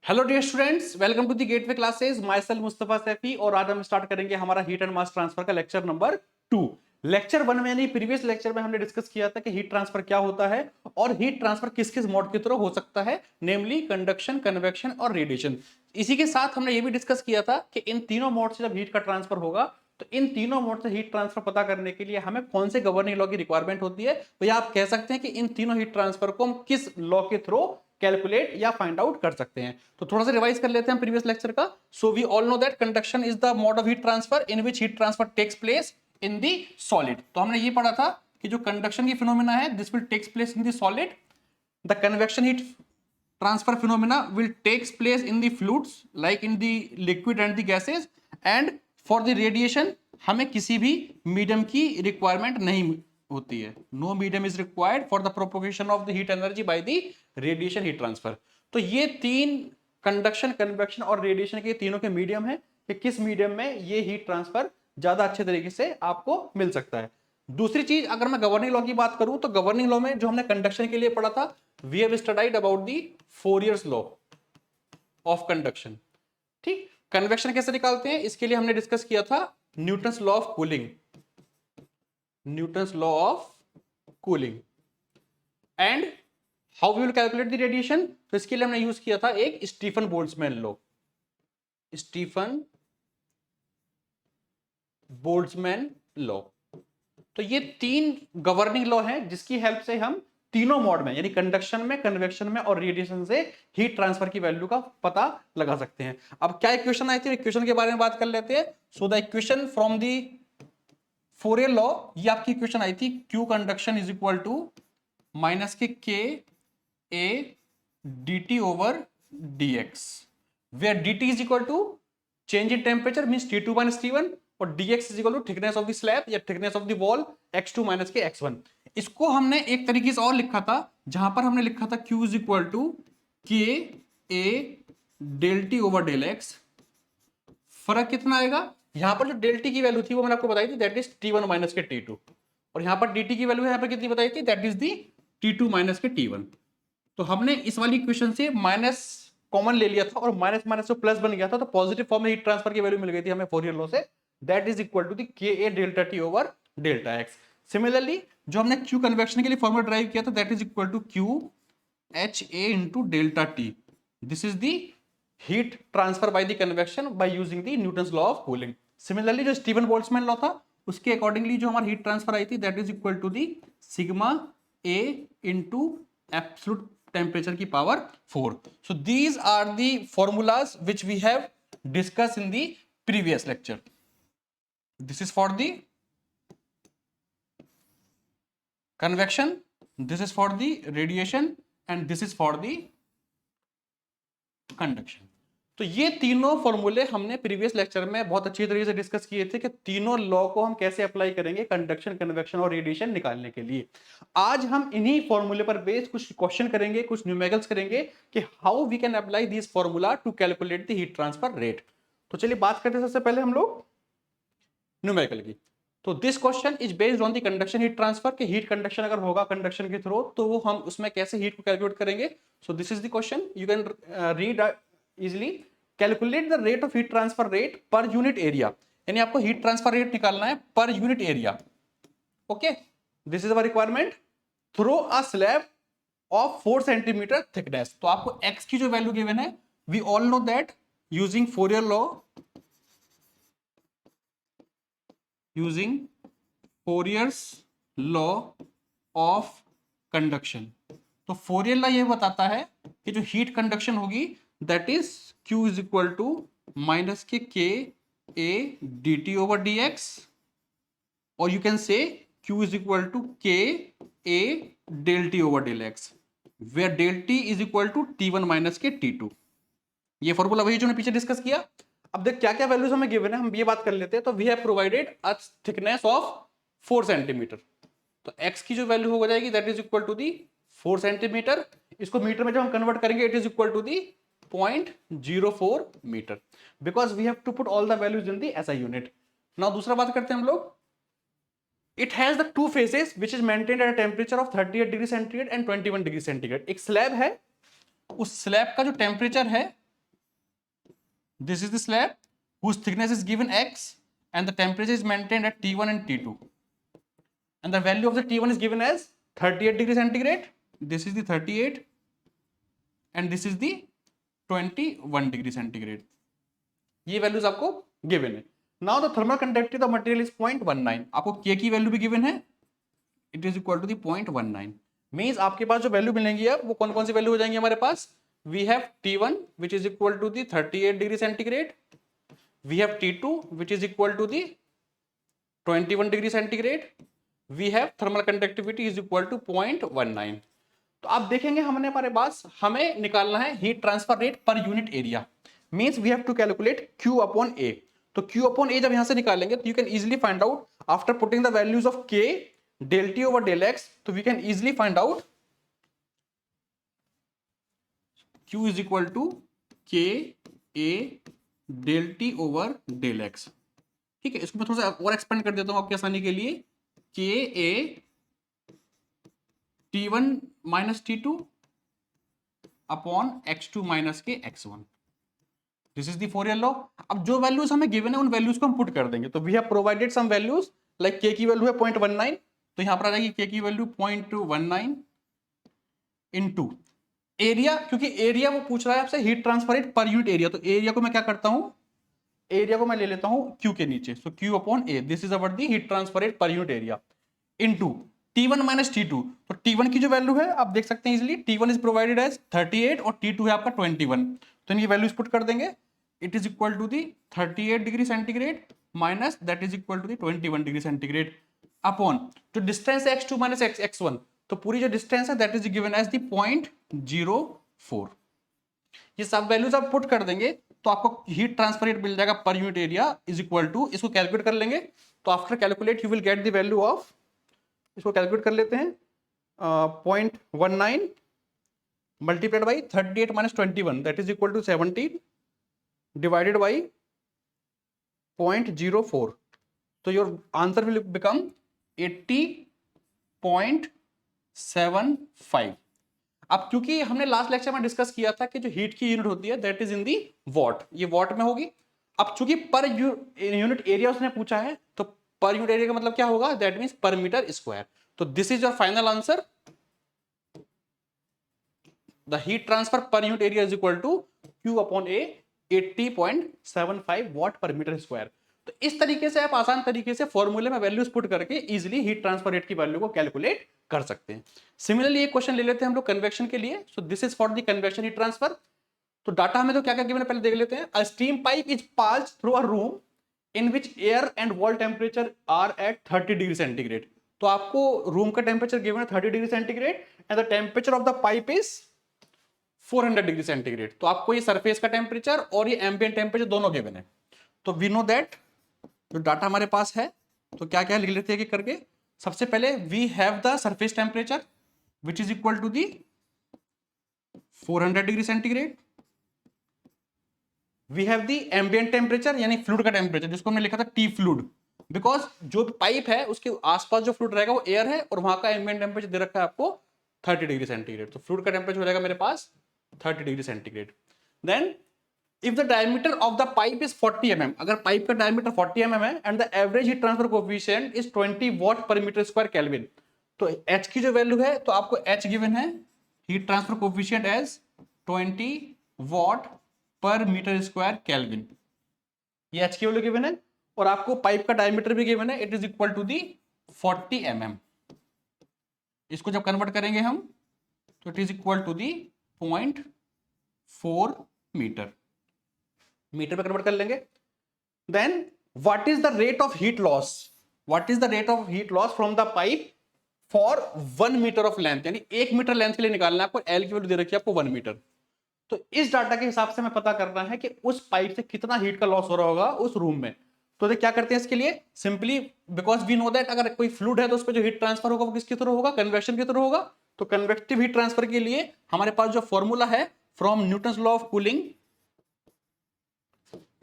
Hello dear students, welcome to the gateway classes. Myself Mustafa Saifi और आज हम start करेंगे हमारा हीट एंड मास ट्रांसफर का लेक्चर नंबर 2। लेक्चर 1 में यानी प्रीवियस लेक्चर में हमने डिस्कस किया था कि हीट ट्रांसफर क्या होता है और हीट ट्रांसफर किस किस मोड के थ्रू हो सकता है, नेमली कंडक्शन, कन्वेक्शन और रेडिएशन। इसी के साथ हमने ये भी डिस्कस किया था कि इन तीनों मोड से जब हीट का ट्रांसफर होगा तो इन तीनों मोड से हीट ट्रांसफर पता करने के लिए हमें कौन से गवर्निंग लॉ की रिक्वायरमेंट होती है, तो या आप कह सकते हैं कि इन तीनों हीट ट्रांसफर को हम किस लॉ के थ्रू कैलकुलेट या फाइंड आउट कर सकते हैं। तो थोड़ा सा रिवाइज कर लेते हैं प्रीवियस लेक्चर का। So we all know that conduction is the mode of heat transfer in which heat transfer takes place in the solid. तो हमने ये पढ़ा था कि जो कंडक्शन की फिनोमेना है this will takes place in the solid, the convection heat transfer phenomena will takes place in the fluids like in the liquid and the gases, and for the radiation हमें किसी भी medium की requirement नहीं होती है। No medium is required for the propagation of the heat energy by the radiation heat transfer. तो ये तीन कंडक्शन, कन्वेक्शन और रेडिएशन के तीनों के मीडियम है कि किस मीडियम में ये हीट ट्रांसफर ज्यादा अच्छे तरीके से आपको मिल सकता है। दूसरी चीज, अगर मैं गवर्निंग लॉ की बात करूं तो गवर्निंग लॉ में जो हमने कंडक्शन के लिए पढ़ा था, we have studied about the Fourier's law of conduction. ठीक, कन्वेक्शन कैसे निकालते हैं इसके लिए हमने डिस्कस किया था Newton's law of cooling, Newton's law of cooling. And how we will calculate the radiation, तो इसके लिए हमने यूज किया था एक Stefan Boltzmann law, Stefan Boltzmann law. तो ये तीन गवर्निंग लॉ हैं जिसकी हेल्प से हम तीनों मोड में यानी कंडक्शन में, कन्वेक्शन में और रेडिएशन से हीट ट्रांसफर की वैल्यू का पता लगा सकते हैं। अब क्या इक्वेशन आई थी, इक्वेशन के बारे में बात कर लेते हैं। So the equation from the Fourier law, ये आपकी इक्वेशन आई थी, Q conduction is equal to minus के A D T over D X, where D T is equal to change in temperature means T2 minus T1 और dx is equal to thickness of the slab या thickness of the wall x2 minus के x1। इसको हमने एक तरीके से और लिखा था जहां पर हमने लिखा था q is equal to K A del T over del X. फर्क कितना आएगा, यहां पर जो डेल टी की वैल्यू थी वो मैंने आपको बताई थी, दैट इज T1 माइनस के T2, और यहां पर dt की वैल्यू यहां पर कितनी बताई थी, that is the T2 minus के T1। तो हमने इस वाली इक्वेशन से माइनस कॉमन ले लिया था और माइनस माइनस जो प्लस बन गया था, तो पॉजिटिव फॉर्म में हीट ट्रांसफर की वैल्यू मिल गई थी हमें फोरियर लॉ से, that is equal to the K A delta T over delta X. Similarly जो हमने क्यू कन्वेक्शन के लिए फॉर्मूला ड्राइव किया था, that is equal to Q H A into delta T. This is the heat transfer by the convection by using the Newton's law of cooling. Similarly जो Stefan Boltzmann law था उसके accordingly जो हमारी heat transfer I थी, that is equal to the sigma A into absolute temperature की power 4. So these are the formulas which we have discussed in the previous lecture. This is for the convection, this is for the radiation and this is for the conduction. तो ये तीनों फॉर्मूले हमने previous lecture में बहुत अच्छी तरीके से डिस्कस किए थे कि तीनों लॉ को हम कैसे अप्लाई करेंगे कंडक्शन, कन्वेक्शन और रेडिएशन निकालने के लिए। आज हम इन्हीं फॉर्मूले पर बेस्ड कुछ क्वेश्चन करेंगे, कुछ न्यूमेरिकल्स करेंगे कि how we can apply this formula to calculate the heat transfer rate. तो चलिए बात करते हैं सबसे पहले हम लोग न्यूमेरिकल की। तो this question is based on the conduction heat transfer, कि हीट कंडक्शन अगर होगा कंडक्शन के थ्रू तो वो हम उसमें कैसे हीट को कैलकुलेट करेंगे। So this is the question, you can read easily. Calculate the rate of heat transfer rate per unit area, यानी आपको हीट ट्रांसफर रेट निकालना है per unit area. Okay, this is our requirement through a slab of 4 centimetre thickness. तो आपको x की जो वैल्यू given है, we all know that using Fourier law, using Fourier's law of conduction. तो Fourier law ये बताता है कि जो हीट कंडक्शन होगी that is Q is equal to minus के A D T over D X, और you can say Q is equal to K A del T over del X, where del T is equal to T1 minus के T2। ये formula वही जो हमने पीछे discuss किया। अब देख क्या क्या वैल्यूज हमें गिवन है, हम ये बात कर लेते हैं। तो we have provided a thickness of 4 centimetre, तो x की जो वैल्यू हो जाएगी that is equal to the 4 centimetre. इसको मीटर में जब हम कन्वर्ट करेंगे it is equal to the 0.04 metre, because we have to put all the values in the SI unit. Now दूसरा बात करते हैं हम लोग। It has the two faces which is maintained at a temperature of 38 degree centigrade and 21 degree centigrade. एक slab है, उस slab का जो टेम्परेचर है This is the slab whose thickness is given x and the temperature is maintained at T1 and T2. And the value of the T1 is given as 38 degree centigrade. This is the 38 and this is the 21 degree centigrade. ये values आपको given है. Now the thermal conductivity of material is 0.19. आपको K की value भी given है. It is equal to the 0.19. Means आपके पास जो वैल्यू मिलेंगी अब वो कौन कौन सी वैल्यू हो जाएंगी हमारे पास. We have T1 which is equal to the 38 degree centigrade. We have T2 which is equal to the 21 degree centigrade. We have thermal conductivity is equal to 0.19. तो आप देखेंगे हमने हमारे पास हमें निकालना है heat transfer rate per unit area. Means we have to calculate Q upon A. तो Q upon A जब यहां से निकालेंगे तो you can easily find out after putting the values of K del T over del X. तो we can easily find out Q is equal to K A del T over del X. ठीक है, इसको मैं थोड़ा सा और expand कर देता हूं आपकी आसानी के लिए. K A T1 minus T2 upon X2 minus के X1. This is the Fourier law. अब जो वैल्यूज हमें गिवन है उन वैल्यूज को हम पुट कर देंगे. तो we have provided some values like K की वैल्यू है 0.19. तो यहां पर आ जाएगी K की वैल्यू 0.19 इनटू एरिया, क्योंकि एरिया वो पूछ रहा है आपसे heat transfer rate per unit area. तो एरिया को मैं क्या करता हूं, एरिया को मैं ले लेता हूं Q के नीचे. सो Q upon A. This is our the heat transfer rate per unit area into T1 minus T2. तो T1 की जो वैल्यू है आप देख सकते हैं easily. T1 is provided as 38 और T2 है आपका 21. तो इनकी वैल्यूज पुट कर देंगे. It is equal to the 38 degree centigrade minus that is equal to the 21 degree centigrade upon जो डिस्टेंस है X2 माइनस X1. तो पूरी जो डिस्टेंस है that is given as the 0.04. ये सब वैल्यूज आप पुट कर देंगे तो आपको हीट ट्रांसफर रेट मिल जाएगा per unit area is equal to, इसको कैलकुलेट कर लेंगे. तो after calculate you will get the value of, इसको कैलकुलेट कर लेते हैं, 0.19 multiplied by 38 minus 21 that is equal to 17 divided by 0.04. तो योर आंसर विल बिकम 80.75. अब क्योंकि हमने लास्ट लेक्चर में डिस्कस किया था कि जो हीट की यूनिट होती है that is in the what, ये वॉट में होगी. अब चूंकि पर यूनिट एरिया उसने पूछा है तो पर यूनिट एरिया का मतलब क्या होगा, that means per metre square. तो this is your final answer. The heat transfer per unit area is equal to Q upon A 80.75 watt per metre square. तो इस तरीके से आप आसान तरीके से फॉर्मूले में वैल्यूज पुट करके इजीली हीट ट्रांसफर रेट की वैल्यू को कैलकुलेट कर सकते हैं. सिमिलरली एक क्वेश्चन ले लेते हैं हम लोग कन्वेक्शन के लिए. सो this is for the convection heat transfer. तो डाटा हमें तो क्या क्या गिवन है पहले देख लेते हैं. A steam pipe is passed through a room in which air and wall temperature are at 30 degree centigrade. तो आपको रूम का टेम्परेचर गिवन है 30 degree centigrade and the temperature of the pipe is 400 degree centigrade. तो आपको ये surface का temperature और ये एम्बिएंट टेम्परेचर दोनों गिवन है. तो वी नो दैट जो डाटा हमारे पास है तो क्या क्या लिख लेते हैं कि करके. सबसे पहले we have the surface temperature which is equal to the 400 degree centigrade. We have the ambient temperature यानी फ्लूइड का टेम्परेचर जिसको हमने लिखा था टी फ्लूइड, बिकॉज जो पाइप है उसके आसपास जो फ्लूइड रहेगा वो एयर है और वहां का एम्बिएंट टेम्परेचर दे रखा है आपको 30 डिग्री सेंटीग्रेड. तो फ्लूइड का टेम्परेचर हो जाएगा मेरे पास 30 degree centigrade. Then if the diameter of the pipe is 40 mm, अगर पाइप का डायमीटर 40 mm है and the average heat transfer coefficient is 20 watt per meter square Kelvin. तो H की जो वैल्यू है तो आपको H गिवन है heat transfer coefficient as 20 watt per meter square Kelvin. ये H की वैल्यू गिवन है और आपको पाइप का डायमीटर भी गिवन है. It is equal to the 40 mm. इसको जब कन्वर्ट करेंगे हम तो it is equal to the 0.4 metre. Metre पे कन्वर्ट कर लेंगे. Then what is the rate of heat loss, what is the rate of heat loss from the pipe for 1 metre of length, यानी 1 metre length के लिए निकालना है आपको. L की वैल्यू दे रखी है आपको 1 मीटर. तो इस डाटा के हिसाब से हमें पता करना है कि उस पाइप से कितना हीट का लॉस हो रहा होगा उस रूम में. तो क्या करते हैं इसके लिए, simply because we know that अगर कोई फ्लूइड है तो उस पर जो हीट ट्रांसफर होगा वो किसके थ्रू होगा, कन्वेक्शन के थ्रू होगा. तो कन्वेक्टिव हीट ट्रांसफर के लिए हमारे पास जो फॉर्मूला है from Newton's law of cooling,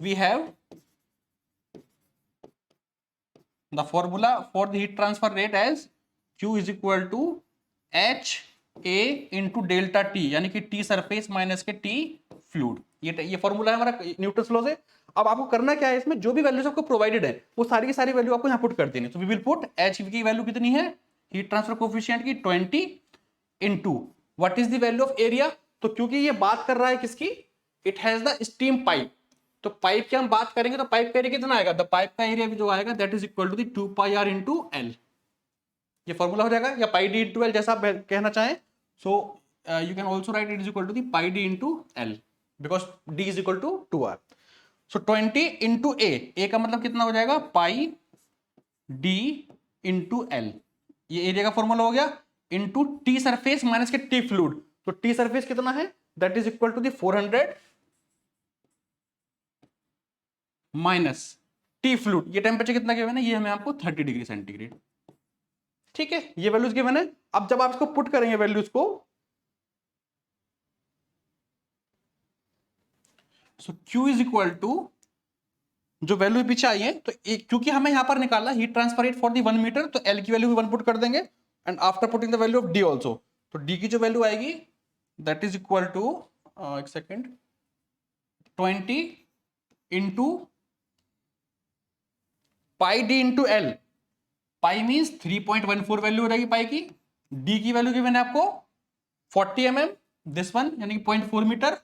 we have the formula for the heat transfer rate as Q is equal to H A into delta T, यानी कि T सरफेस माइनस के T fluid. ये फॉर्मूला है हमारा Newton law से। अब आपको करना क्या है, इसमें जो भी वैल्यूज आपको प्रोवाइडेड है वो सारी की सारी वैल्यू आपको यहाँ पुट कर देनी है। तो वी विल पुट एच की वैल्यू कितनी है, हीट ट्रांसफर कोफिशिएंट की 20 into what is the value of area. तो क्योंकि ये बात कर रहा है किसकी, it has the steam pipe, तो पाइप की हम बात करेंगे तो पाइप का एरिया कितना आएगा, द पाइप का एरिया जो आएगा that is equal to the 2 pi R into L. ये फॉर्मूला हो जाएगा, या पाई डी इंटू एल जैसा आप कहना चाहें। So you can also write it is equal to the pi D into L because D is equal to 2 R. So 20 into A का मतलब कितना हो जाएगा, पाई डी इंटू एल, ये एरिया का फॉर्मूला हो गया, इंटू टी सरफेस माइनस के टी फ्लूइड। तो टी सरफेस कितना है, that is equal to the 400 minus T fluid. ये टेम्परेचर कितना गिवन है, ये हमें आपको 30 डिग्री सेंटीग्रेड। ठीक है, ये वैल्यूज गिवन है। अब जब आप इसको पुट करेंगे वैल्यूज को, so Q is equal to जो वैल्यू पीछे आई है, तो क्योंकि हमें यहां पर निकालना heat transfer rate for the 1 metre, तो L की वैल्यू भी 1 पुट कर देंगे and after putting the value of D also, तो D की जो वैल्यू आएगी दैट इज इक्वल टू एक second 20 into pi D into L. Pi means 3.14 value हो जाएगी पाई की। डी की वैल्यू की मैंने आपको 40 mm, दिस वन यानी कि 0.4 मीटर,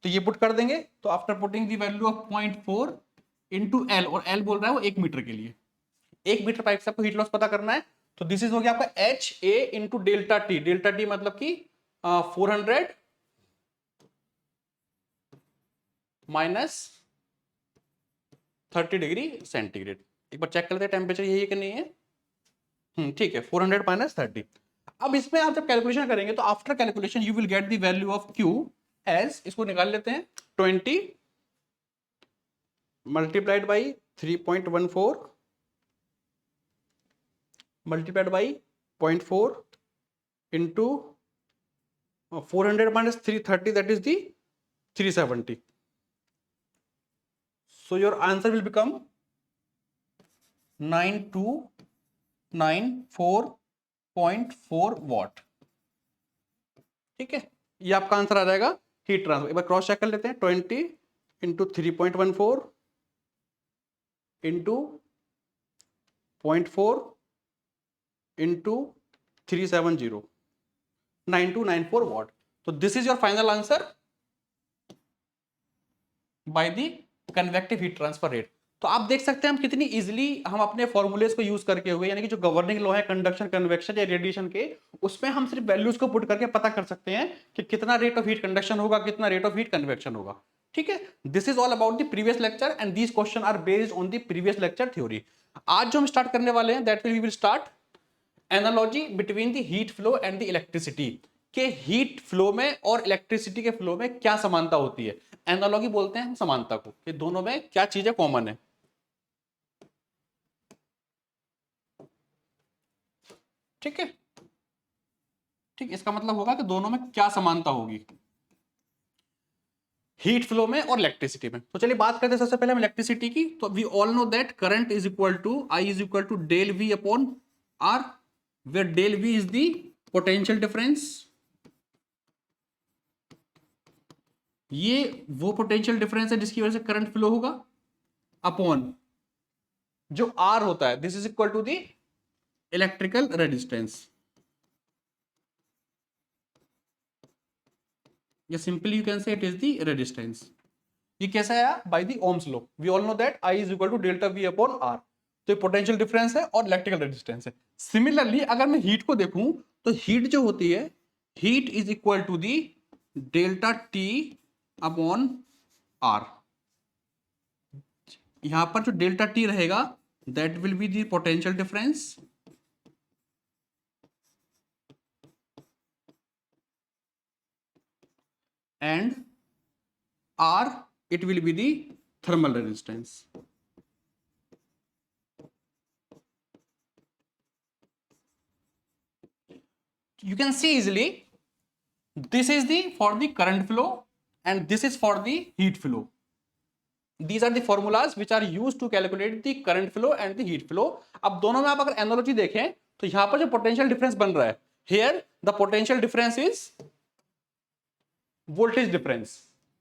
तो ये पुट कर देंगे। तो after putting the value of 0.4 into L, और एल बोल रहा है वो 1 मीटर के लिए, 1 मीटर पाइप से आपको हीट लॉस पता करना है। तो दिस इज हो गया आपका H A into delta T. Delta T मतलब कि 400 माइनस 30 डिग्री सेंटीग्रेड। एक बार चेक कर लेते हैं टेम्परेचर यही है कि नहीं है। ठीक है, 400 माइनस 30। अब इसमें आप जब कैलकुलेशन करेंगे तो after calculation you will get the value of Q as, इसको निकाल लेते हैं, 20 multiplied by 3.14 multiplied by 0.4 into 400 minus 330 that is the 370। So your answer will become 9294.4 watt। ठीक है, ये आपका आंसर आ जाएगा हीट ट्रांसफर। एक बार क्रॉस चेक कर लेते हैं, 20 इंटू 3.14 इंटू 0.4 इंटू 370, 9294 वॉट। तो this is your final answer by the convective heat transfer rate. तो आप देख सकते हैं हम कितनी इजीली हम अपने फॉर्मूलेस को यूज करके हुए, यानी कि जो गवर्निंग लॉ है कंडक्शन, कन्वेक्शन या रेडिएशन के, उसमें हम सिर्फ वैल्यूज को पुट करके पता कर सकते हैं कि कितना रेट ऑफ हीट कंडक्शन होगा, कितना रेट ऑफ हीट कन्वेक्शन होगा। ठीक है, this is all about the previous lecture and these question are based on the previous lecture theory. आज जो हम स्टार्ट करने वाले हैं that we will start analogy between the heat flow and the electricity, के हीट फ्लो में और electricity के फ्लो में क्या समानता होती है। एनालॉजी बोलते हैं हम समानता को, कि दोनों में क्या चीजें कॉमन है। ठीक है, ठीक, इसका मतलब होगा कि दोनों में क्या समानता होगी हीट फ्लो में और इलेक्ट्रिसिटी में। तो चलिए बात करते हैं सबसे पहले हम इलेक्ट्रिसिटी की। तो we all know that current is equal to I is equal to del V upon R, where del V is the potential difference. ये वो पोटेंशियल डिफरेंस है जिसकी वजह से करंट फ्लो होगा, अपॉन जो आर होता है this is equal to the electrical resistance, या simply you can say it is the resistance. ये कैसा है, by the Ohm's law. We all know that I is equal to delta V upon R. तो ये potential difference है और electrical resistance है। Similarly अगर मैं हीट को देखूं तो हीट जो होती है, heat is equal to the delta T upon R. यहां पर जो डेल्टा टी रहेगा that will be the potential difference and R it will be the thermal resistance। You can see easily this is the for the current flow and this is for the heat flow. These are the formulas which are used to calculate the current flow and the heat flow। अब दोनों में आप अगर analogy देखें तो यहां पर जो पोटेंशियल डिफरेंस बन रहा है, here the potential difference is voltage difference,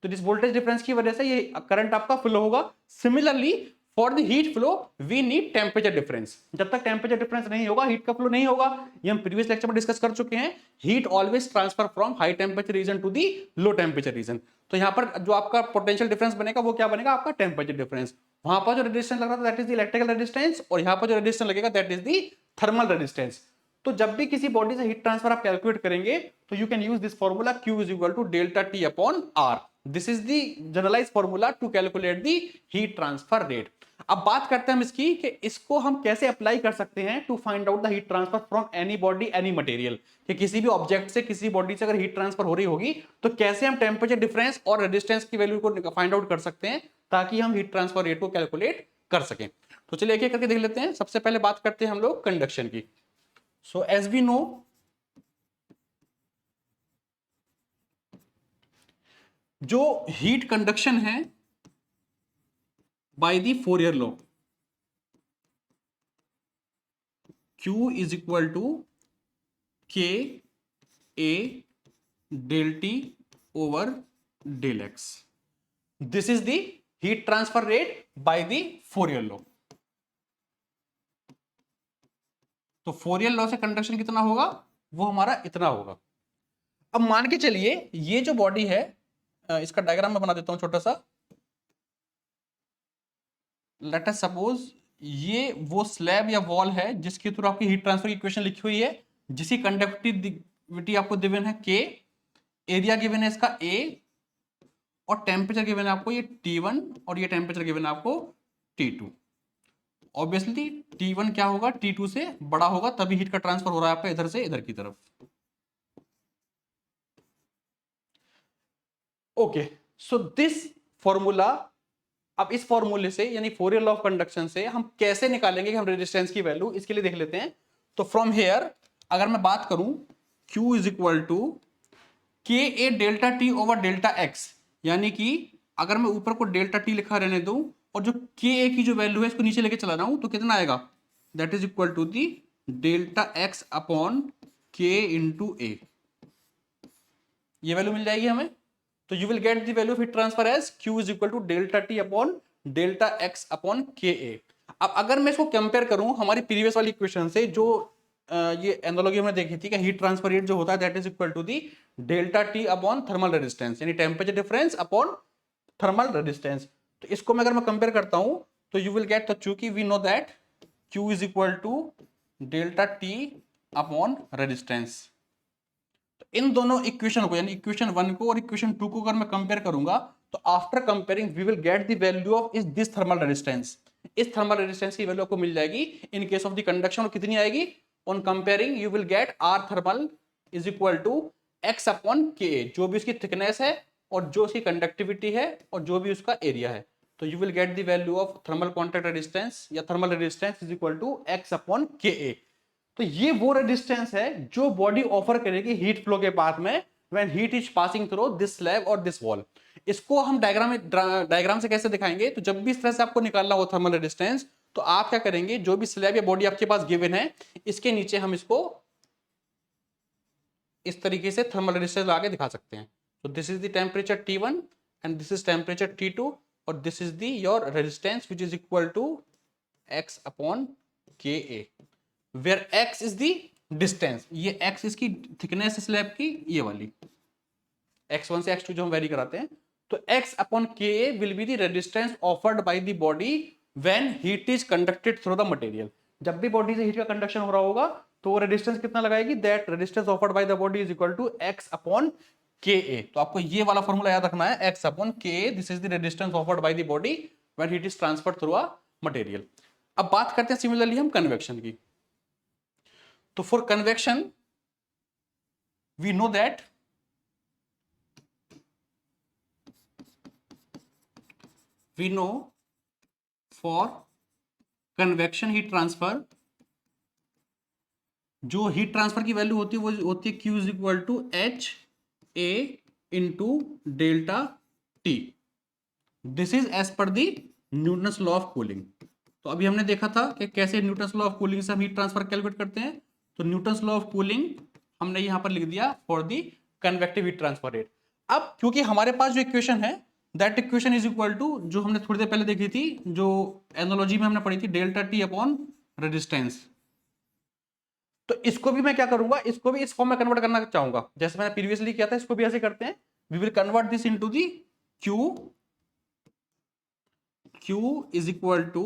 तो इस वोल्टेज डिफरेंस की वजह से ये करंट आपका फ्लो होगा। Similarly for the heat flow we need temperature difference. जब तक टेम्परेचर डिफरेंस नहीं होगा हीट का फ्लो नहीं होगा। ये हम प्रीवियस लेक्चर में डिस्कस कर चुके हैं। Heat always transfer from high temperature region to the low temperature region. तो यहाँ पर जो आपका पोटेंशियल डिफरेंस बनेगा वो क्या बनेगा, आपका टेम्परेचर डिफरेंस। वहां पर जो रेजिस्टेंस लग रहा था that is the electrical resistance, और यहाँ पर जो रेजिस्टेंस लगेगा that is the thermal resistance. तो जब भी किसी बॉडी से हीट ट्रांसफर आप कैलकुलेट करेंगे तो you can use this formula Q is equal to delta T upon R। This is the generalize formula to calculate the heat transfer rate. अब बात करते हैं हम इसकी कि इसको हम कैसे अप्लाई कर सकते हैं to find out the heat transfer from any body any material. कि किसी भी ऑब्जेक्ट से किसी बॉडी से अगर हीट ट्रांसफर हो रही होगी तो कैसे हम टेम्परेचर डिफरेंस और रेजिस्टेंस की वैल्यू को फाइंड आउट कर सकते हैं ताकि हम हीट ट्रांसफर रेट को कैलकुलेट कर सकें। तो चलिए एक एक करके देख लेते हैं। सबसे पहले बात करते हैं हम लोग कंडक्शन की। So as we know, जो हीट कंडक्शन है by the Fourier law, Q is equal to K A del T over del X। This is the heat transfer rate by the Fourier law. तो Fourier law से conduction कितना होगा, वो हमारा इतना होगा। अब मान के चलिए ये जो बॉडी है, इसका डायग्राम मैं बना देता हूं छोटा सा। लेट अस सपोज ये वो स्लैब या वॉल है जिसके थ्रू आपकी हीट ट्रांसफर की इक्वेशन लिखी हुई है, जिसकी कंडक्टिविटी आपको गिवन है K, एरिया गिवन है इसका A, और टेम्परेचर गिवन है आपको ये T1, और ये टेम्परेचर गिवन है आपको T2। ऑब्वियसली T1 क्या होगा, T2 से बड़ा होगा, तभी हीट का ट्रांसफर हो रहा है आपका इधर से इधर की तरफ। ओके, सो दिस फॉर्मूला, अब इस फॉर्मूले से यानी फोरियर लॉ ऑफ कंडक्शन से हम कैसे निकालेंगे कि हम रेजिस्टेंस की वैल्यू, इसके लिए देख लेते हैं। तो फ्रॉम हेयर अगर मैं बात करूं Q is equal to K A delta T over delta X, यानी कि अगर मैं ऊपर को डेल्टा टी लिखा रहने दूं और जो के ए की जो वैल्यू है इसको नीचे लेके चला रहा हूं तो कितना आएगा, that is equal to the delta X upon K into A. ये वैल्यू मिल जाएगी हमें। तो you will get the value of heat transfer as Q is equal to delta T upon delta X upon K A. अब अगर मैं इसको compare करूं हमारी प्रीवियस वाली इक्वेशन से, जो ये एनालॉजी हमने देखी थी कि हीट ट्रांसफर रेट जो होता है that is equal to the delta T upon thermal resistance, यानी temperature difference upon thermal resistance. तो इसको मैं अगर मैं कंपेयर करता हूं तो यू विल गेट, तो चूंकि we know that Q is equal to delta T upon resistance, इन दोनों इक्वेशन को यानी इक्वेशन 1 को और इक्वेशन 2 को अगर मैं कंपेयर करूंगा तो after comparing we will get the value of इस दिस थर्मल रेजिस्टेंस। इस थर्मल रेजिस्टेंस की वैल्यू आपको मिल जाएगी in case of the conduction, और कितनी आएगी, on comparing you will get R thermal is equal to X upon K, जो भी उसकी थिकनेस है और जो उसकी कंडक्टिविटी है और जो भी उसका एरिया है। तो you will get the value of thermal contact resistance या thermal resistance is equal to X upon K A. तो ये वो रेजिस्टेंस है जो बॉडी ऑफर करेगी हीट फ्लो के पाथ में when heat is passing through this slab और दिस वॉल। इसको हम डायग्राम से कैसे दिखाएंगे, तो जब भी इस तरह से आपको निकालना हो थर्मल रेजिस्टेंस तो आप क्या करेंगे, जो भी स्लैब या बॉडी आपके पास गिवन है इसके नीचे हम इसको इस तरीके से थर्मल रेजिस्टेंस लगा के दिखा सकते हैं। तो this is the temperature T1 and this is temperature T2 और this is the your resistance which is equal to x upon Ka, where x is the distance, ये x इसकी थिकनेस स्लैब की, ये वाली x1 से x2 जो हम very कराते हैं। तो x upon Ka will be the resistance offered by the body when heat is conducted through the material. जब भी बॉडी से हीट का कंडक्शन हो रहा होगा तो रेजिस्टेंस कितना लगाएगी, that resistance offered by the body is equal to x upon Ka। तो आपको ये वाला फॉर्मूला याद रखना है, x upon Ka, this is the resistance offered by the body when heat is transferred through a material. अब बात करते हैं सिमिलरली हम कन्वेक्शन की। तो for convection we know that for convection heat transfer, जो हीट ट्रांसफर की value होती है वो होती है Q is equal to H A into delta T. This is as per the Newton's law of cooling. तो अभी हमने देखा था कि कैसे न्यूटन्स लॉ ऑफ कूलिंग से हम हीट ट्रांसफर कैलकुलेट करते हैं। तो न्यूटन्स लॉ ऑफ कूलिंग हमने यहां पर लिख दिया for the convective heat transfer rate. अब क्योंकि हमारे पास जो इक्वेशन है that equation is equal to जो हमने थोड़ी देर पहले देखी थी, जो एनालॉजी में हमने पढ़ी थी, डेल्टा टी अपॉन रेजिस्टेंस। तो इसको भी मैं क्या करूंगा, इसको भी इस फॉर्म में कन्वर्ट करना चाहूंगा जैसे मैंने प्रीवियसली किया था, इसको भी ऐसे करते हैं। We will convert this into the Q is equal to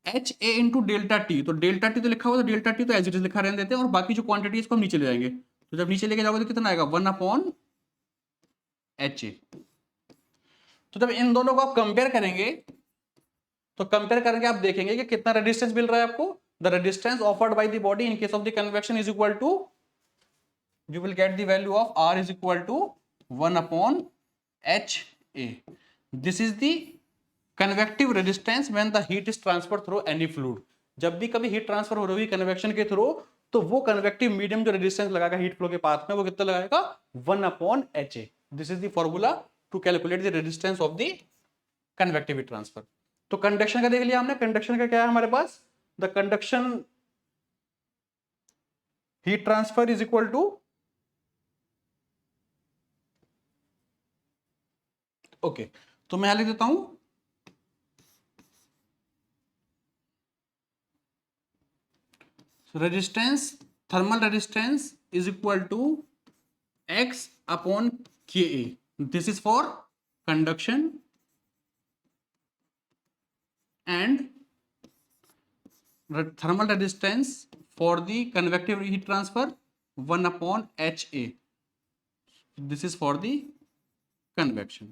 H A into delta T. तो डेल्टा टी तो लिखा हुआ था, डेल्टा टी तो एज इट इज लिखा रहने देते हैं, और बाकी जो क्वांटिटी इसको हम नीचे ले जाएंगे। तो जब नीचे लेके जाओगे तो कितना आएगा, 1 अपॉन एच ए। तो जब इन दोनों को आप कंपेयर करेंगे तो कंपेयर करके आप देखेंगे कि कितना रेजिस्टेंस मिल रहा है आपको। The resistance offered by the body in case of the convection is equal to, you will get the value of R is equal to 1 upon H A. This is the convective resistance when the heat is transfer through any fluid. जब भी कभी heat transfer हो रही है convection के through, तो वो convective medium जो रेजिस्टेंस लगाएगा हीट फ्लो के पाथ में, वो कितना लगाएगा, 1 upon H A. This is the formula to calculate the resistance of the convective heat transfer. तो कंडक्शन का देख लिया हमने, कंडक्शन का क्या है हमारे पास, the conduction heat transfer is equal to, okay तो मैं यहां लिख देता हूं resistance, thermal resistance is equal to x upon K A. This is for conduction and thermal resistance for the convective heat transfer 1 upon HA. This is for the convection.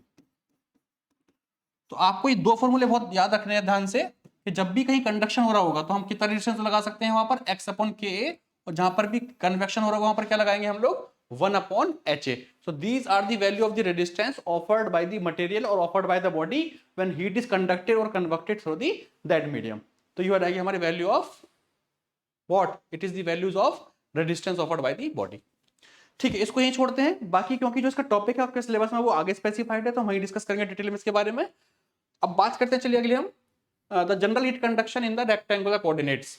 तो आपको ये दो फॉर्मूले बहुत याद रखने हैं ध्यान से, कि जब भी कहीं कंडक्शन हो रहा होगा तो हम कितना रेजिस्टेंस लगा सकते हैं वहां पर, x अपॉन के ए, और जहां पर भी कन्वेक्शन हो रहा होगा वहां पर क्या लगाएंगे हम लोग, 1 upon H A. So these are the value of the resistance offered by the material और offered by the body when heat is conducted और converted through the that medium. तो ये हो जाएगी हमारी value of What? It is the values of resistance offered by the body. ठीक है, इसको यहीं छोड़ते हैं। बाकी क्योंकि जो इसका टॉपिक है आपके सिलेबस में वो आगे स्पेसिफाइड है, तो हम वहीं डिस्कस करेंगे डिटेल में इसके बारे में। अब बात करते हैं, चलिए अगले हम the general heat conduction in the rectangular coordinates,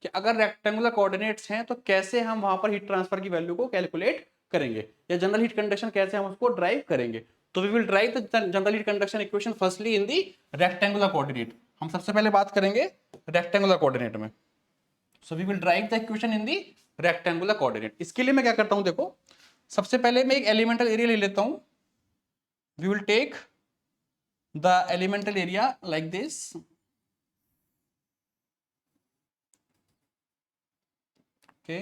कि अगर रेक्टेंगुलर कोऑर्डिनेट्स हैं तो कैसे हम वहां पर हीट ट्रांसफर की वैल्यू को कैलकुलेट करेंगे, या जनरल हीट कंडक्शन कैसे हम उसको ड्राइव करेंगे। तो we will drive the general heat conduction equation firstly in the rectangular coordinate. हम सबसे पहले बात करेंगे रेक्टेंगुलर कोऑर्डिनेट में। So we will drive the equation in the rectangular coordinate. इसके लिए मैं क्या करता हूं, देखो सबसे पहले मैं एक एलिमेंटल एरिया ले लेता हूं। We will take the elemental area like this. Okay.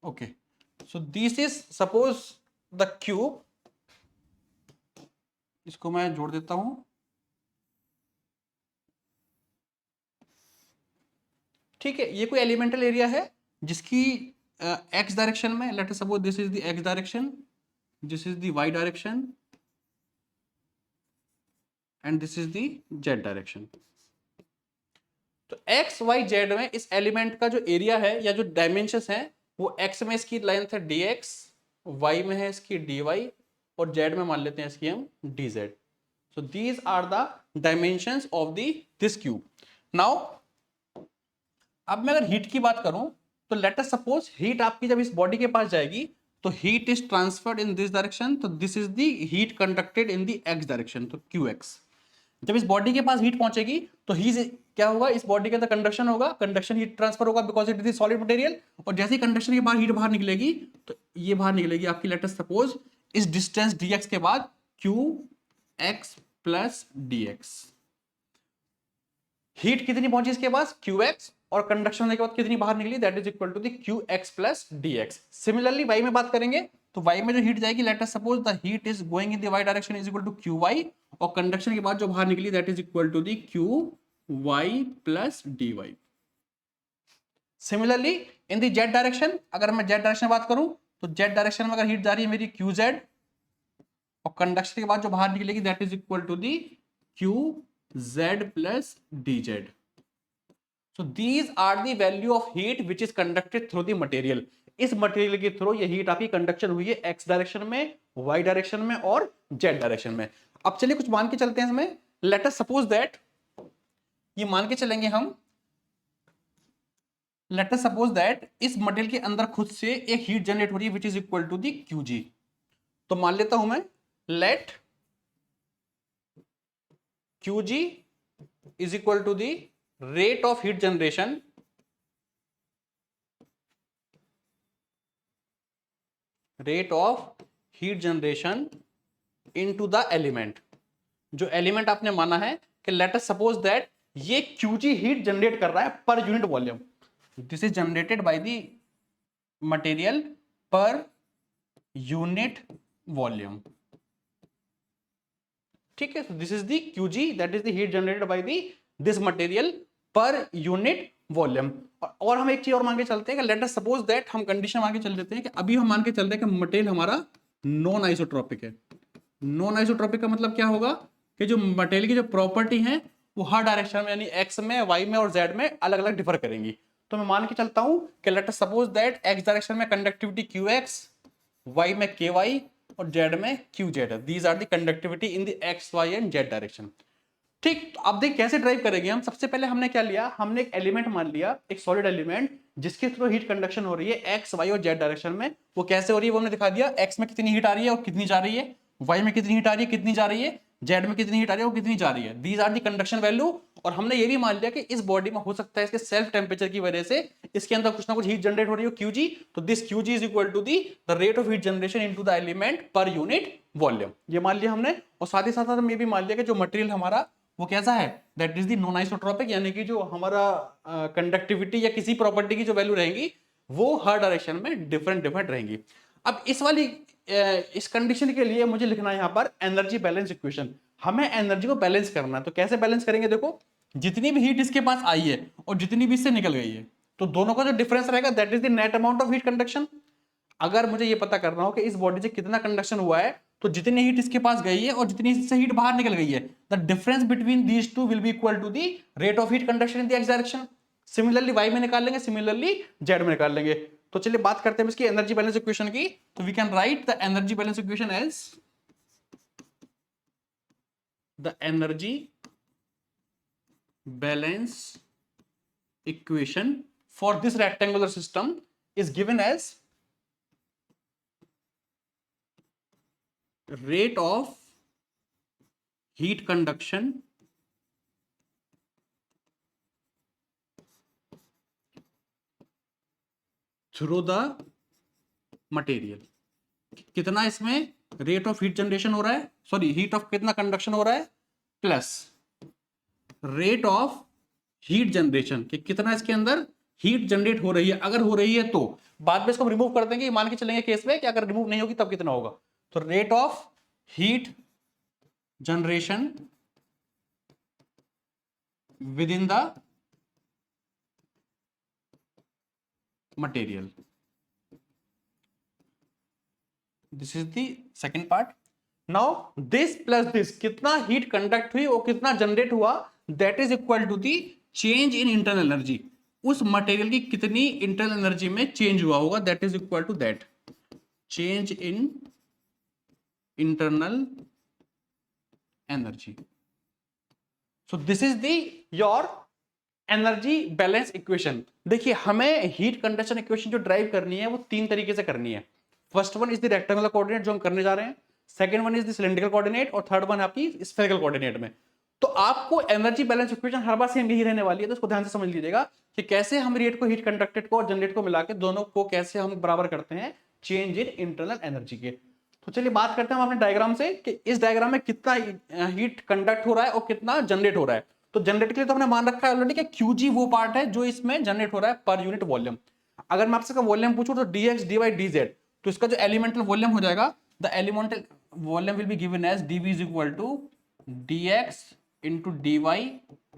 Okay. So this is suppose the cube. इसको मैं जोड़ देता हूं। ठीक है, ये कोई एलिमेंटल एरिया है जिसकी एक्स डायरेक्शन में, let us suppose this is the X direction, this is the Y direction and this is the Z direction. तो एक्स वाई जेड में इस एलिमेंट का जो एरिया है या जो डायमेंशंस हैं, वो एक्स में इसकी लेंथ है dx, वाई में है इसकी dy, और जेड में मान लेते हैं इसकी हम dz। So these are the dimensions of this cube. Now अब मैं अगर हीट की बात करूं तो लेट अस सपोज हीट आपकी जब इस बॉडी के पास जाएगी तो heat is transferred in this direction, तो this is the heat conducted in the X direction, तो qx। जब इस बॉडी के पास हीट पहुंचेगी तो ही क्या होगा, इस बॉडी के अंदर कंडक्शन होगा, कंडक्शन हीट ट्रांसफर होगा because it is solid material, और जैसे ही कंडक्शन के बाद हीट बाहर निकलेगी तो ये बाहर निकलेगी आपकी, लेट अस सपोज इस डिस्टेंस dx के बाद qx प्लस dx। हीट कितनी पहुंची इसके पास, qx, और कंडक्शन होने के बाद कितनी बाहर निकली, that is equal to the qx plus dx। Similarly y में बात करेंगे तो y में जो हीट जाएगी, let us suppose the heat is going in the y direction is equal to qy, और कंडक्शन के बाद जो बाहर निकली that is equal to the qy plus dy। Similarly in the z direction, अगर मैं z डायरेक्शन में बात करूं तो z डायरेक्शन में अगर हीट जा रही है मेरी qz, और कंडक्शन के बाद जो बाहर निकलेगी that is equal to the qz plus dz। So these are the value of heat which is conducted through the material. इस मटेरियल के थ्रू ये हीट आपकी कंडक्शन हुई है एक्स डायरेक्शन में, वाई डायरेक्शन में और जेड डायरेक्शन में। अब चलिए कुछ मान के चलते हैं इसमें। लेट अस सपोज दैट, ये मान के चलेंगे हम लेट अस सपोज दैट इस मटेरियल के अंदर खुद से एक हीट जनरेट हो रही है which is equal to the QG. तो मान लेता हूं मैं, let QG is equal to the rate of heat generation into the element. जो एलिमेंट आपने माना है कि लेट अस सपोज दैट ये क्यूजी हीट जनरेट कर रहा है per unit volume, this is generated by the material per unit volume. ठीक है, this is the QG, that is the heat generated by the this material per unit volume. और हम एक चीज और मान के चलते हैं कि लेट अस सपोज दैट हम कंडीशन मान के चल देते हैं कि अभी हम मान के चलते हैं कि मटेरियल हमारा नॉन आइसोट्रोपिक है। नॉन आइसोट्रोपिक का मतलब क्या होगा कि जो मटेरियल की जो प्रॉपर्टी है वो हर डायरेक्शन में यानी एक्स में, वाई में और जेड में अलग अलग डिफर करेंगी। तो मैं मान के चलता हूं कि let us suppose that X direction में कंडक्टिविटी क्यू एक्स, वाई में के वाई और जेड में क्यू जेड है। These are the conductivity in the x Y and Z direction. ठीक, तो अब देख कैसे ड्राइव करेंगे हम। सबसे पहले हमने क्या लिया, हमने एक एलिमेंट मान लिया, एक सॉलिड एलिमेंट जिसके थ्रू हीट कंडक्शन हो रही है एक्स वाई और जेड डायरेक्शन में। वो कैसे हो रही है वो हमने दिखा दिया, एक्स में कितनी हीट आ रही है और कितनी जा रही है, वाई में कितनी हीट आ रही है कितनी जा रही है, जेड में कितनी हीट आ रही है और कितनी जा रही है। These are the conduction value. और हमने ये भी मान लिया कि इस बॉडी में हो सकता है इसके सेल्फ टेम्परेचर की वजह से इसके अंदर कुछ ना कुछ हीट जनरेट हो रही हो क्यूजी। तो this QG is equal to the the rate of heat generation into the element per unit volume. ये मान लिया हमने। और साथ ही साथ हम ये भी मान लिया कि जो मटेरियल हमारा वो कैसा है, that is the non isotropic, यानी कि जो हमारा कंडक्टिविटी या किसी प्रॉपर्टी की जो वैल्यू रहेंगी वो हर डायरेक्शन में डिफरेंट डिफरेंट रहेंगी। अब इस वाली इस कंडीशन के लिए मुझे लिखना है यहाँ पर एनर्जी बैलेंस इक्वेशन। हमें एनर्जी को बैलेंस करना है। तो कैसे बैलेंस करेंगे, देखो जितनी भी हीट इसके पास आई है और जितनी भी इससे निकल गई है, तो दोनों का जो डिफरेंस रहेगा that is the net amount of heat conduction. अगर मुझे ये पता करना हो कि इस बॉडी से कितना कंडक्शन हुआ है, तो जितनी हीट इसके पास गई है और जितनी इससे हीट बाहर निकल गई है, the difference between these two will be equal to the rate of heat conduction in the X direction. Similarly Y में निकाल लेंगे, सिमिलरली जेड में निकाल लेंगे। तो चलिए बात करते हैं इसकी एनर्जी बैलेंस इक्वेशन की। तो we can write the energy balance equation as the energy balance equation for this rectangular system is given as rate of heat conduction through the material। कितना इसमें रेट ऑफ हीट जनरेशन हो रहा है, sorry heat of कितना conduction हो रहा है, plus rate of heat generation कि कितना इसके अंदर हीट जनरेट हो रही है। अगर हो रही है तो बाद में इसको हम रिमूव कर देंगे, मान के चलेंगे केस में कि अगर रिमूव नहीं होगी तब कितना होगा। तो rate of heat generation within the material, this is the second part। now this plus this कितना हीट कंडक्ट हुई और कितना जनरेट हुआ, that is equal to the change in internal energy। उस मटेरियल की कितनी इंटरनल एनर्जी में change हुआ होगा, that is equal to that change in internal energy। so this is the your energy balance equation. देखिए हमें heat conduction equation जो drive करनी है वो तीन तरीके से करनी है। First one is the rectangular coordinate जो हम करने जा रहे हैं, second one is the cylindrical coordinate और थर्ड वन आपकी स्फेरिकल कोऑर्डिनेट में। तो आपको एनर्जी बैलेंस इक्वेशन हर बार सेम यही रहने वाली है, तो इसको ध्यान से समझ लीजिएगा कि कैसे हम रेट को हीट कंडक्टेड को और जनरेट को मिला के दोनों को कैसे हम बराबर करते हैं चेंज इन इंटरनल एनर्जी के। तो चलिए बात करते हैं हम अपने डायग्राम से कि इस डायग्राम में कितना हीट कंडक्ट हो रहा है और कितना जनरेट हो रहा है। तो जनरेट के लिए तो हमने मान रखा है ऑलरेडी कि क्यूजी वो पार्ट है जो इसमें जनरेट हो रहा है पर यूनिट वॉल्यूम। अगर मैं आपसे वॉल्यूम पूछूं तो dx dy dz, तो इसका जो एलिमेंटल वॉल्यूम हो जाएगा, the elemental volume will be given as dv is equal to dx into dy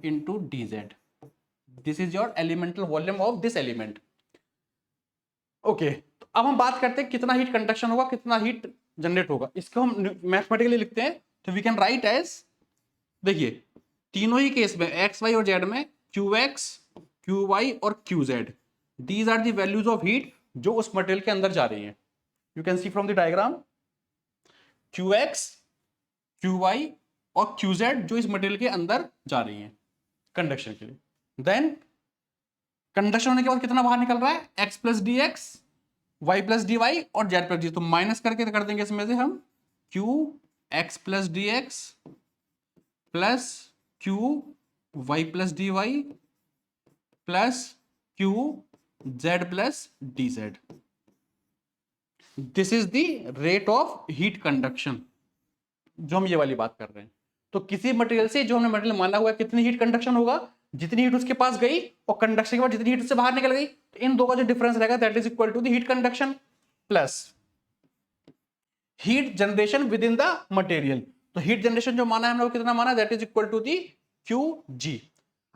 into dz। This is your elemental volume of this element. Okay, तो अब हम बात करते हैं कितना हीट कंडक्शन होगा कितना हीट जनरेट होगा। इसको हम मैथमेटिकली लिखते हैं। तो वी कैन राइट एज, देखिए तीनों ही केस में एक्स वाई और जेड में क्यू एक्स क्यू वाई और Q z, these are the values of heat जो उस मटेरियल के अंदर जा रही है। You can see from the diagram q x q y और क्यू जेड जो इस मटेरियल के अंदर जा रही है कंडक्शन के लिए। देन कंडक्शन होने के बाद कितना बाहर निकल रहा है, x plus D x, y plus D y और जेड प्लस डी, तो माइनस करके कर देंगे इसमें से हम q x plus D x plus q y plus D y plus q z plus D Z. This is the rate of heat conduction जो हम ये वाली बात कर रहे हैं। तो किसी मटेरियल से जो हमने मटेरियल माना हुआ है कितनी हीट कंडक्शन होगा, जितनी हीट उसके पास गई और कंडक्शन के बाद जितनी हीट उससे बाहर निकल गई, तो इन दो का जो डिफरेंस रहेगा that is equal to the heat conduction plus heat generation within the material. तो हीट जनरेशन जो माना है हमने वो कितना माना, that is equal to the QG।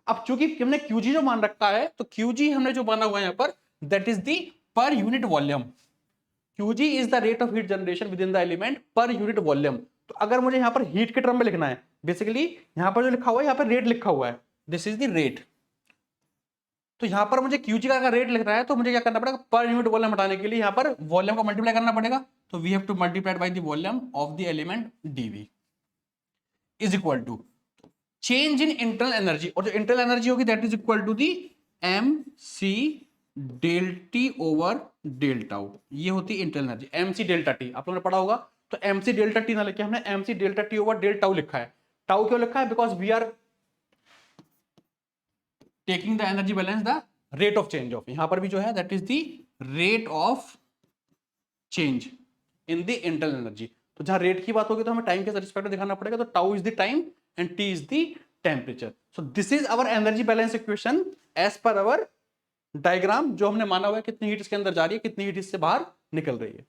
अब चूंकि हमने QG जो मान रखा है तो QG हमने जो माना हुआ है यहां पर दैट इज दी पर unit volume. QG is the rate of heat generation within the element per unit volume. तो अगर मुझे यहां पर हीट के टर्म में लिखना है, बेसिकली यहां पर जो लिखा हुआ है यहां पर रेट लिखा हुआ है, दिस इज द रेट। तो यहां पर मुझे QG का अगर रेट लिखना है तो मुझे क्या करना पड़ेगा, पर यूनिट वॉल्यूम हटाने के लिए यहां पर वॉल्यूम को मल्टीप्लाई करना पड़ेगा। तो we have to multiply by the volume of the element dV is equal to change in internal energy, और जो इंटरनल एनर्जी होगी that is equal to the mc del T over del tau. ये होती है internal energy mc delta t, आप लोगों ने पढ़ा होगा। तो mc डेल्टा टी ना लिखे हमने mc delta T over del tau लिखा है। टाउ क्यों लिखा है, because we are taking the energy balance the rate of change of, यहां पर भी जो है that is the rate of change in the internal energy. तो जहां रेट की बात होगी तो हमें टाइम के रिस्पेक्ट में दिखाना पड़ेगा। तो tau is the time and t is the temperature. So this is our energy balance equation as per our diagram, जो हमने माना हुआ है कितनी हीट इसके अंदर जा रही है, कितनी हीट इससे बाहर निकल रही है।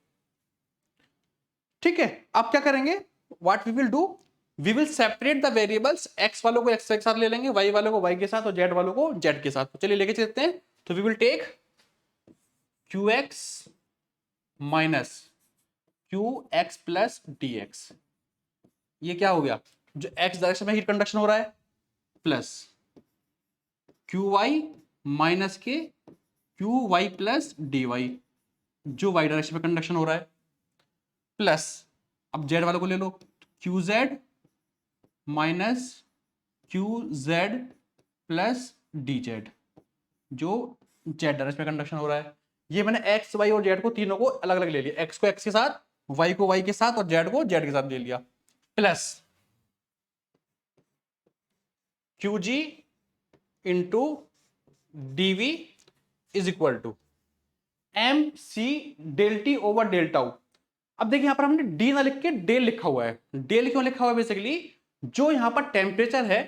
ठीक है, अब क्या करेंगे, what we will do, we will separate the variables, x वालों को x के साथ ले लेंगे, y वालों को y के साथ और z वालों को z के साथ। तो चलिए लेके चलते हैं। तो we will take qx minus qx plus dx। ये क्या हो गया, जो x डायरेक्शन में हीट कंडक्शन हो रहा है, प्लस qy माइनस के qy प्लस dy जो y डायरेक्शन में कंडक्शन हो रहा है, प्लस अब z वालों को ले लो, qz minus qz plus dz जो z डायरेक्शन में कंडक्शन हो रहा है। ये मैंने x y और z को तीनों को अलग अलग ले लिया, x को x के साथ, y को y के साथ और z को z के साथ ले लिया, plus qg into dv is equal to mc del T over del tau. अब देखिए यहां पर हमने d ना लिख के डेल लिखा हुआ है। डेल क्यों लिखा हुआ है, बेसिकली जो यहां पर टेम्परेचर है,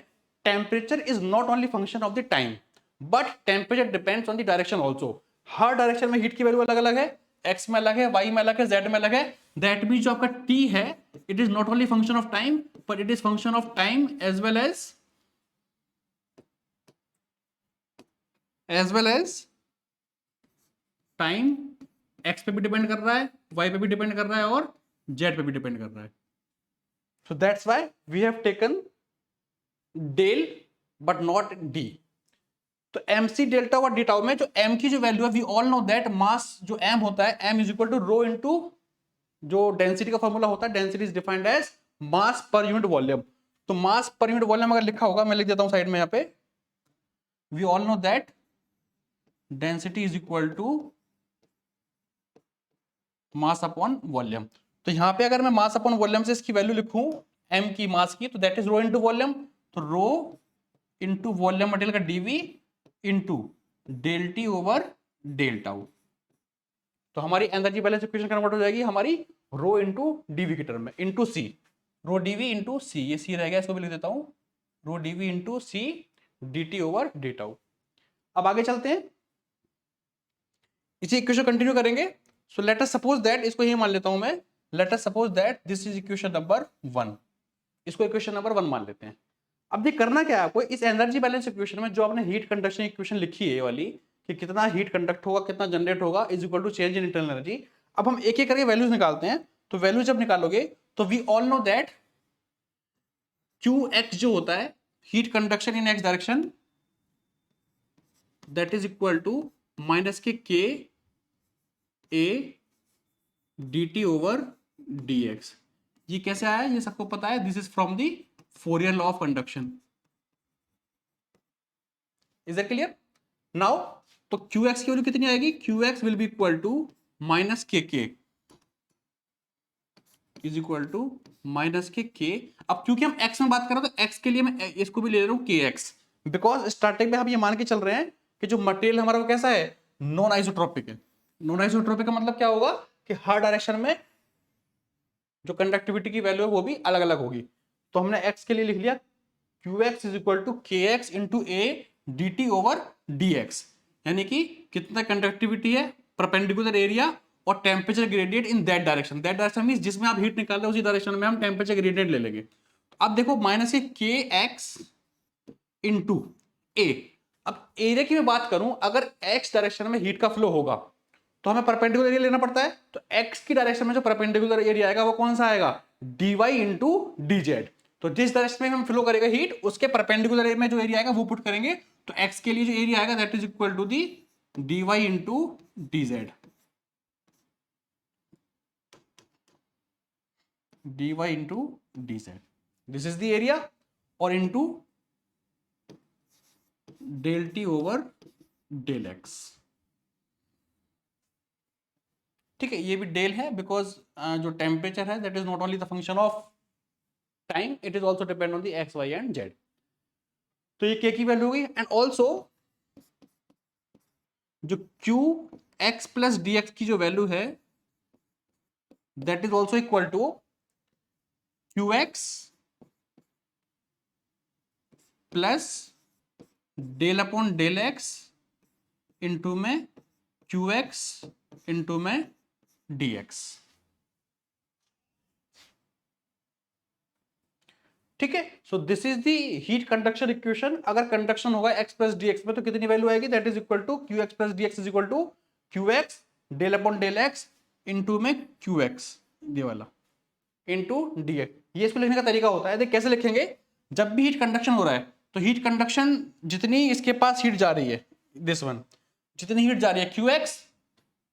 temperature is not only function of the time but temperature depends on the direction also. Her direction में हीट की वैल्यू अलग अलग है, x में अलग है, y में अलग है, z में अलग है। दैट मीन जो आपका t है it is not only function of time but it is function of time as well as time. x पे भी डिपेंड कर रहा है, y पे भी डिपेंड कर रहा है और z पे भी डिपेंड कर रहा है। So that's why we have taken del but not d। तो mc डेल्टा और डी टाउ में जो m की जो वैल्यू है, we all know that mass जो m होता है, m is equal to rho into जो डेंसिटी का फॉर्मूला होता है, density is defined as mass per unit volume. तो मास पर यूनिट वॉल्यूम अगर लिखा होगा, मैं लिख देता हूं साइड में यहां पे, we all know that density is equal to mass upon volume. तो यहां पे अगर मैं मास अपॉन वॉल्यूम से इसकी वैल्यू लिखूं m की मास की, तो that is rho into volume. तो रो इनटू वॉल्यूम मटेरियल का dv into del T over del tau. तो हमारी एनर्जी बैलेंस इक्वेशन कन्वर्ट हो जाएगी हमारी रो इनटू dv की टर्म में, into c, rho dv into c, ये c रह गया, इसको भी लिख देता हूं, रो dv into c dt over D tau. अब आगे चलते हैं, इसी इक्वेशन कंटिन्यू करेंगे। So let us suppose that, इसको ये मान लेता हूं मैं, late us suppose that this is equation number 1, इसको इक्वेशन नंबर 1 मान लेते हैं। अब ये करना क्या है आपको, इस एनर्जी बैलेंस इक्वेशन में जो आपने हीट कंडक्शन इक्वेशन लिखी है ये वाली, कि कितना हीट कंडक्ट होगा, कितना जनरेट होगा, is equal to change in internal energy. अब हम एक एक करके वैल्यूज निकालते हैं। तो वैल्यू जब निकालोगे तो we all know that Qx जो होता है heat conduction in x direction, that is equal to minus k k a dt over dx। ये कैसे आया, ये सबको पता है, this is from the Fourier law of conduction. Is that clear? Now तो क्यू एक्स की वैल्यू कितनी आएगी, q x will be equal to minus k is equal to minus k. अब क्योंकि हम x में बात कर रहे हैं तो x के लिए मैं इसको भी ले रहा हूं के एक्स, बिकॉज स्टार्टिंग में हम ये मान के चल रहे हैं कि जो मटेरियल हमारा वो कैसा है, नॉन आइसोट्रोपिक है। नॉन आइसोट्रोपिक का मतलब क्या होगा कि हर डायरेक्शन में जो कंडक्टिविटी की वैल्यू है वो भी अलग अलग होगी। तो हमने x के लिए लिख लिया Q x is equal to के x into A D T over D X, यानी कि कितना कंडक्टिविटी है, परपेंडिकुलर एरिया और temperature gradient in that direction means जिसमें आप हीट निकाल रहे हो उसी डायरेक्शन में हम टेम्परेचर ग्रेडियंट ले लेंगे। अब देखो माइनस के एक्स इंटू ए। अब एरिया की मैं बात करूं, अगर एक्स डायरेक्शन में हीट का फ्लो होगा तो हमें परपेंडिकुलर एरिया लेना पड़ता है। तो एक्स की डायरेक्शन में जो परपेंडिकुलर एरिया आएगा वो कौन सा आएगा, dy Y into D Z. तो जिस डायरेक्शन में हम फ्लो करेगा हीट उसके परपेंडिकुलर एरिया में जो एरिया आएगा वो पुट करेंगे। तो x के लिए जो एरिया आएगा that is equal to the dy Y into D Z, dy Y into D Z, this is the area, और into del T over del x. ठीक है, ये भी डेल है बिकॉज जो टेम्परेचर है that is not only the function of time, it is also depend on the x Y and z. तो ये के की वैल्यू होगी एंड ऑल्सो जो q x plus D x की जो वैल्यू है that is also equal to q x plus del upon del x into में q x into में डी एक्स। ठीक है, so this is the heat conduction equation. अगर conduction होगा x plus D x में तो कितनी वैल्यू आएगी, that is equal to q x plus D x is equal to q x del upon del x into में q x ये वाला into D x. ये इसको लिखने का तरीका होता है, देख कैसे लिखेंगे। जब भी हीट कंडक्शन हो रहा है तो हीट कंडक्शन जितनी इसके पास हीट जा रही है, दिस वन जितनी हीट जा रही है क्यू एक्स,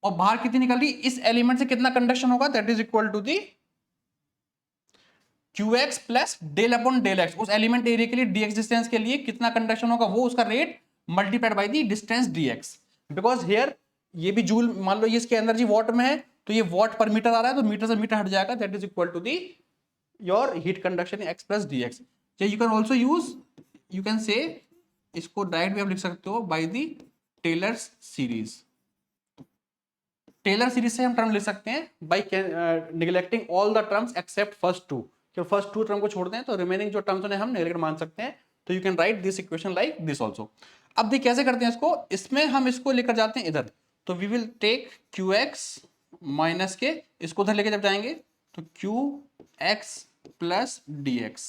और बाहर कितनी निकल रही, इस एलिमेंट से कितना कंडक्शन होगा that is equal to the q x plus del upon del x. उस एलिमेंट एरिया के लिए dx डिस्टेंस के लिए कितना कंडक्शन होगा वो उसका rate multiplied by the distance dx। Because here ये भी जूल, मान लो ये इसकी एनर्जी वॉट में है तो ये वॉट पर मीटर आ रहा है तो मीटर से मीटर हट जाएगा, that is equal to the your heat conduction x plus D x. You can also use, you can say इसको डायरेक्ट भी आप लिख सकते हो by the Taylor's series. Taylor series से हम टर्म लिख सकते हैं by neglecting all the terms except first two. जो फर्स्ट टू टर्म को छोड़ दें तो रिमेनिंग जो टर्म्स उन्हें हम नेगलेक्ट मान सकते हैं। तो you can right this equation like this also. अब देखिए कैसे करते हैं इसको, इसमें हम इसको लेकर जाते हैं इधर, तो we will take q x minus k, इसको उधर लेके जब जाएंगे तो Q x plus D x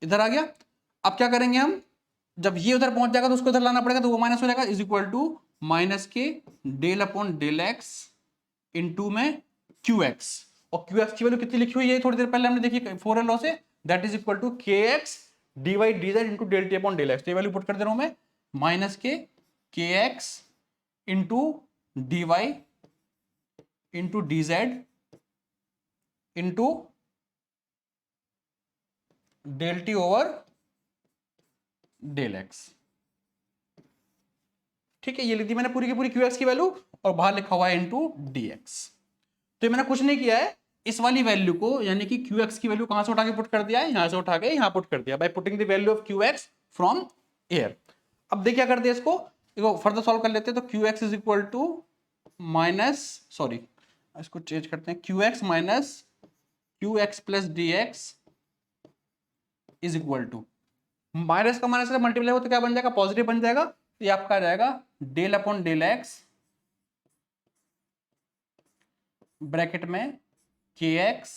इधर आ गया। अब क्या करेंगे हम, जब ये उधर पहुंच जाएगा तो उसको इधर लाना पड़ेगा तो वो माइनस हो जाएगा, इज इक्वल टू माइनस के del upon del x into में क्यू एक्स। और क्यू एक्स की वैल्यू कितनी लिखी हुई है थोड़ी देर पहले हमने देखी फोर लॉ से, दैट इज इक्वल टू के x d y d z into del T upon del x. ये वैल्यू पुट कर दे रहा हूं मैं, minus k x into D Y into D z into del T over del x. ठीक है, ये लिख दी मैंने पूरी की पूरी क्यू एक्स की वैल्यू और बाहर लिखा हुआ है इंटू डी एक्स। तो ये मैंने कुछ नहीं किया है, इस वाली वैल्यू को यानी कि क्यू एक्स की वैल्यू कहां से उठा के पुट कर दिया है, यहां से उठा के यहां पुट कर दिया by putting the value of Q x from air. अब देखिए क्या कर दिया इसको फर्दर सॉल्व कर लेते हैं। तो Q x is equal to minus, sorry इसको चेंज करते हैं, q x minus Q x plus D x is equal to minus का माइनस का मल्टीप्लाई हो तो क्या बन जाएगा, पॉजिटिव बन जाएगा। तो ये आपका आ जाएगा del upon del x bracket में के एक्स,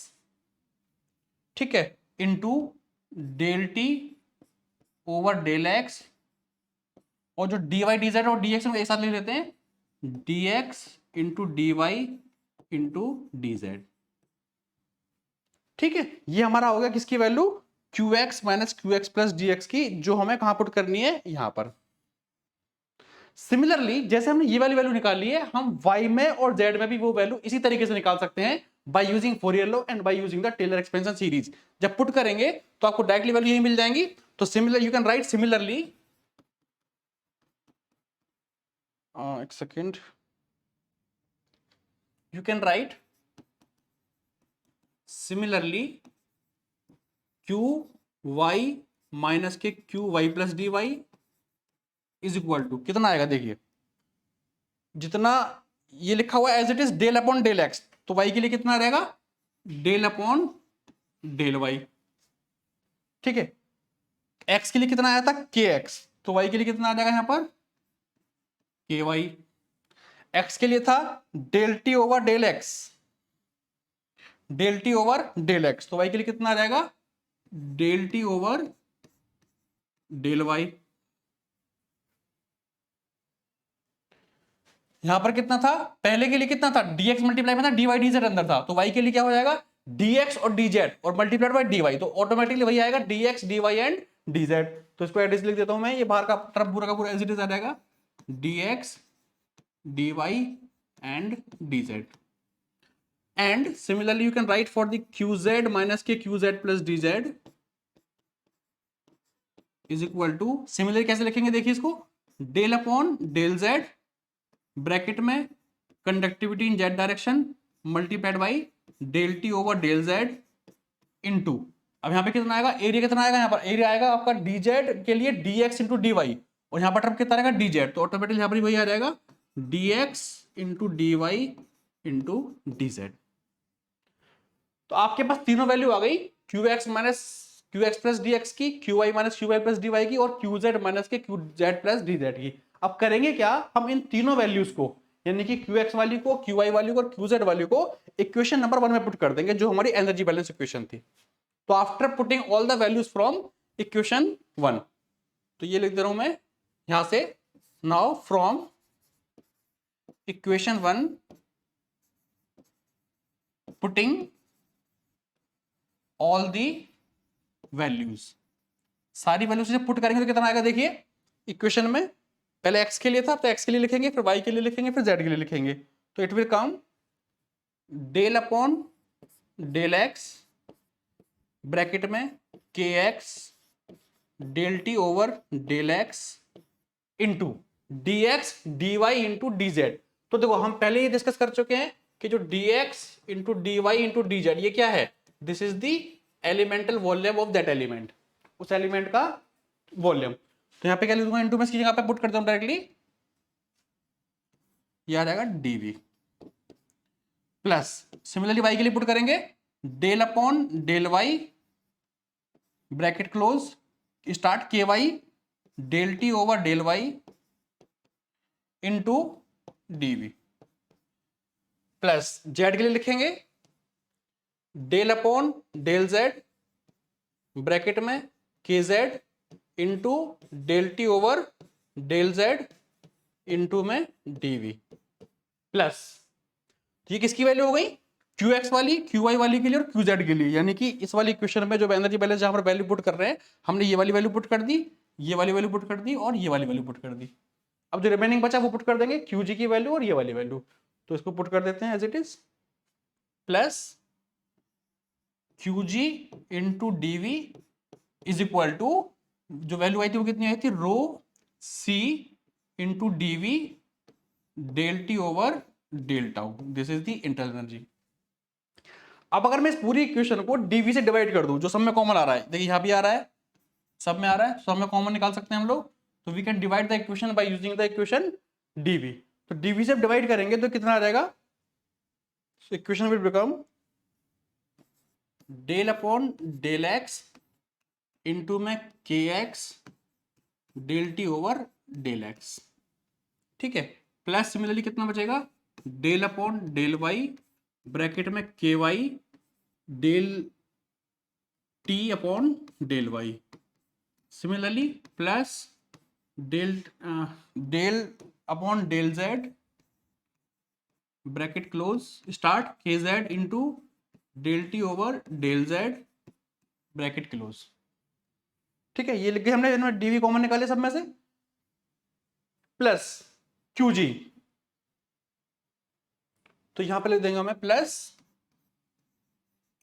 ठीक है, into del T over del x, और जो डी वाई डी जेड और डी एक्स एक साथ ले लेते हैं, d x into D Y into D z. ठीक है, ये हमारा हो गया किसकी value, q x minus Q x plus D x की, जो हमें कहां पुट करनी है, यहां पर। सिमिलरली जैसे हमने ये वाली वैल्यू निकाली है, हम y में और z में भी वो वैल्यू इसी तरीके से निकाल सकते हैं by using Fourier law and by using the Taylor expansion series. जब पुट करेंगे तो आपको डायरेक्टली वैल्यू यही मिल जाएंगी। तो similar you can write similarly एक second, you can write similarly Q Y minus के Q Y plus D Y is equal to कितना आएगा, देखिए जितना ये लिखा हुआ है as it is del upon del x, तो वाई के लिए कितना रहेगा डेल अपॉन डेल वाई, ठीक है। एक्स के लिए कितना आया था के एक्स, तो वाई के लिए कितना आ जाएगा यहां पर के वाई। एक्स के लिए था del T over del x, del T over del x, तो वाई के लिए कितना आ जाएगा del T over del y. यहां पर कितना था, पहले के लिए कितना था dx मल्टीप्लाई में था dy dz अंदर था, तो y के लिए क्या हो जाएगा dx और dz और मल्टीप्लाइड बाय dy, तो ऑटोमेटिकली वही आएगा dx dy एंड dz। तो इसको एड्रेस लिख देता हूं मैं, ये बाहर का तरफ पूरा का पूरा एज इट इज आ जाएगा dx dy and dz। And similarly you can write for the qz minus के qz plus dz is equal to, similarly कैसे लिखेंगे देखिए इसको, del upon del z bracket में conductivity in Z direction multiplied by del T over del Z into, अब यहां पे कितना आएगा एरिया, कितना आएगा यहां पर एरिया आएगा आपका डी जेड के लिए d x into D y, और यहां पर टर्म कितना आएगा डी जेड, तो ऑटोमेटिकली यहां पर वही आ जाएगा D x into D Y into D Z. तो आपके पास तीनों वैल्यू आ गई, Q x minus Q x plus D x की, Q Y minus Q Y plus D Y की, और क्यू जेड माइनस के Q Z plus D Z की। अब करेंगे क्या, हम इन तीनों वैल्यूज को यानी कि क्यू एक्स वाली को, क्यू वाई वाली को और क्यू जेड वाली को इक्वेशन नंबर 1 में पुट कर देंगे, जो हमारी एनर्जी बैलेंस इक्वेशन थी। तो after putting all the values from equation 1, तो ये लिख दे रहा हूं मैं यहां से, now from equation 1 putting all the values, सारी वैल्यूज से पुट करेंगे तो कितना आएगा देखिए, इक्वेशन में पहले x के लिए था तो x के लिए लिखेंगे, फिर y के लिए लिखेंगे, फिर z के लिए लिखेंगे, तो it will come del upon del x bracket में kx del T over del x into dx dy into dz। तो देखो हम पहले ही डिस्कस कर चुके हैं कि जो dx into dy into dz ये क्या है, this is the elemental volume of that element, उस एलिमेंट का वॉल्यूम। तो यहां पे क्या लिख दूंगा, इनटू में इसकी जगह पे पुट करता हूं डायरेक्टली, ये आ जाएगा dv प्लस सिमिलरली y के लिए पुट करेंगे del upon del y bracket close start K Y del T over del y into dv plus z के लिए लिखेंगे del upon del z bracket में K Z into del T over del Z into में DV plus, ये किसकी value हो गई Q X वाली, क्यू वाई वाली के लिए और क्यू जेड के लिए, यानी कि इस वाली इक्वेशन में जो एनर्जी बैलेंस जहां पर वैल्यू पुट कर रहे हैं हमने ये वाली वैल्यू पुट कर दी, ये वाली वैल्यू पुट कर दी और ये वाली वैल्यू पुट कर दी। अब जो रिमेनिंग बचा वो पुट कर देंगे क्यू जी की वैल्यू और ये वाली वैल्यू, तो इसको पुट कर देते हैं as it is plus Q ji into DV is equal to, जो वैल्यू आई थी वो कितनी आई थी rho C into DV del T over del tau, this is the internal energy. अब अगर मैं इस पूरी इक्वेशन को डीवी से डिवाइड कर दूं, जो सब में कॉमन आ रहा है, देखिए यहां भी आ रहा है, सब में आ रहा है, सब में कॉमन निकाल सकते हैं हम लोग, तो we can divide the equation by using the equation d v. तो डीवी से डिवाइड करेंगे तो कितना आ जाएगा, equation will become del upon del x into में k x del T over del x, ठीक है, प्लस सिमिलरली कितना बचेगा del upon del y bracket में के Y del T upon del y, similarly plus del del upon del z bracket close start k Z into del T over del z bracket close, ठीक है। ये लिख गए हमने, DV common निकाले सब में से, प्लस क्यू जी, तो यहां पे लिख देंगे हमें plus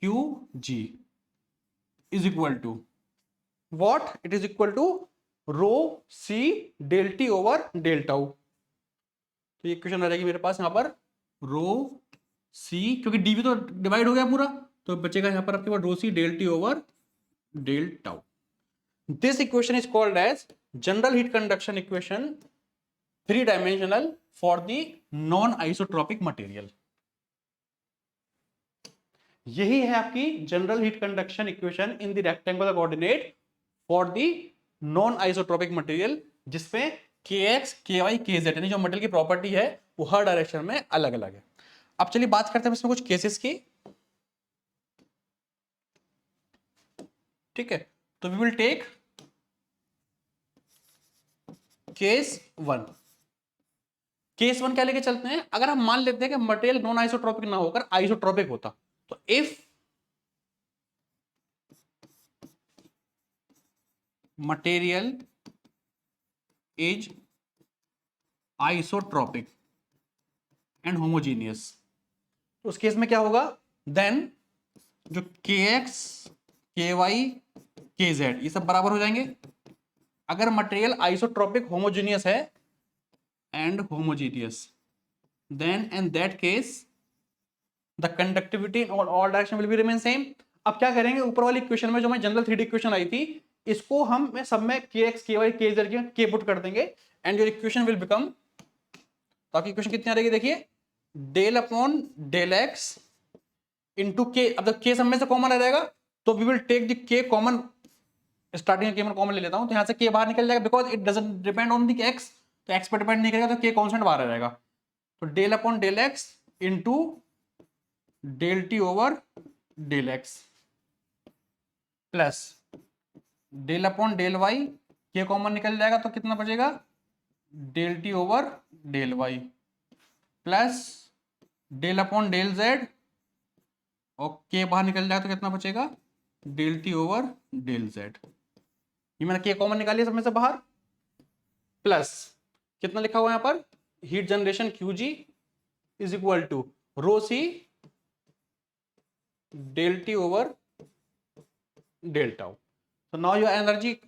Q g is equal to what, it is equal to rho C del T over del tau, तो ये इक्वेशन आ जाएगी मेरे पास यहाँ पर रो सी, क्योंकि डीवी तो डिवाइड हो गया पूरा, तो बचेगा यहाँ पर आपके पास rho C del T over del tau. This equation is called as general heat conduction equation, three dimensional for the non-isotropic material. यही है आपकी general heat conduction equation in the rectangular coordinate for the non isotropic material, जिसमें kx, ky, kz यानी जो material की property है वो हर direction में अलग अलग है. अब चलिए बात करते हैं इसमें कुछ केसेस की. ठीक है, तो we will take case one. Case one क्या लेके चलते हैं, अगर हम मान लेते हैं कि मटेरियल नॉन आइसोट्रोपिक ना होकर आइसोट्रोपिक होता, तो if material is isotropic and homogeneous, तो उस केस में क्या होगा, देन जो kx, ky, kz ये सब बराबर हो जाएंगे. अगर मटेरियल आइसोट्रोपिक होमोजीनियस है and homogeneous, then in that case the conductivity in all direction will be remain same. अब क्या करेंगे, ऊपर वाली इक्वेशन में जो हमारी जनरल 3D इक्वेशन आई थी, इसको हम सब में kx, ky, kz के पुट कर देंगे and your equation will become, तो आपकी इक्वेशन कितनी आ रहेगी देखिए, del upon del x into k. अब जब के सब में से कॉमन आ जाएगा तो वी विल टेक द के कॉमन, स्टार्टिंग के मैं कॉमन ले लेता हूं, तो यहां से के बाहर निकल जाएगा because it doesn't depend on the X, तो एक्स पर डिपेंड नहीं करेगा, तो के कांस्टेंट बाहर आ जाएगा. तो del upon del x into del T over del X plus del upon del Y, K common निकल जाएगा तो कितना बचेगा, del T over del Y plus del upon del Z, और के बाहर निकल जाएगा तो कितना बचेगा, del T over del Z. ये मैंने के कॉमन निकाली सब में से बाहर, प्लस कितना लिखा हुआ है यहाँ पर, heat generation QG is equal to rho C del T over del tau. So now your energy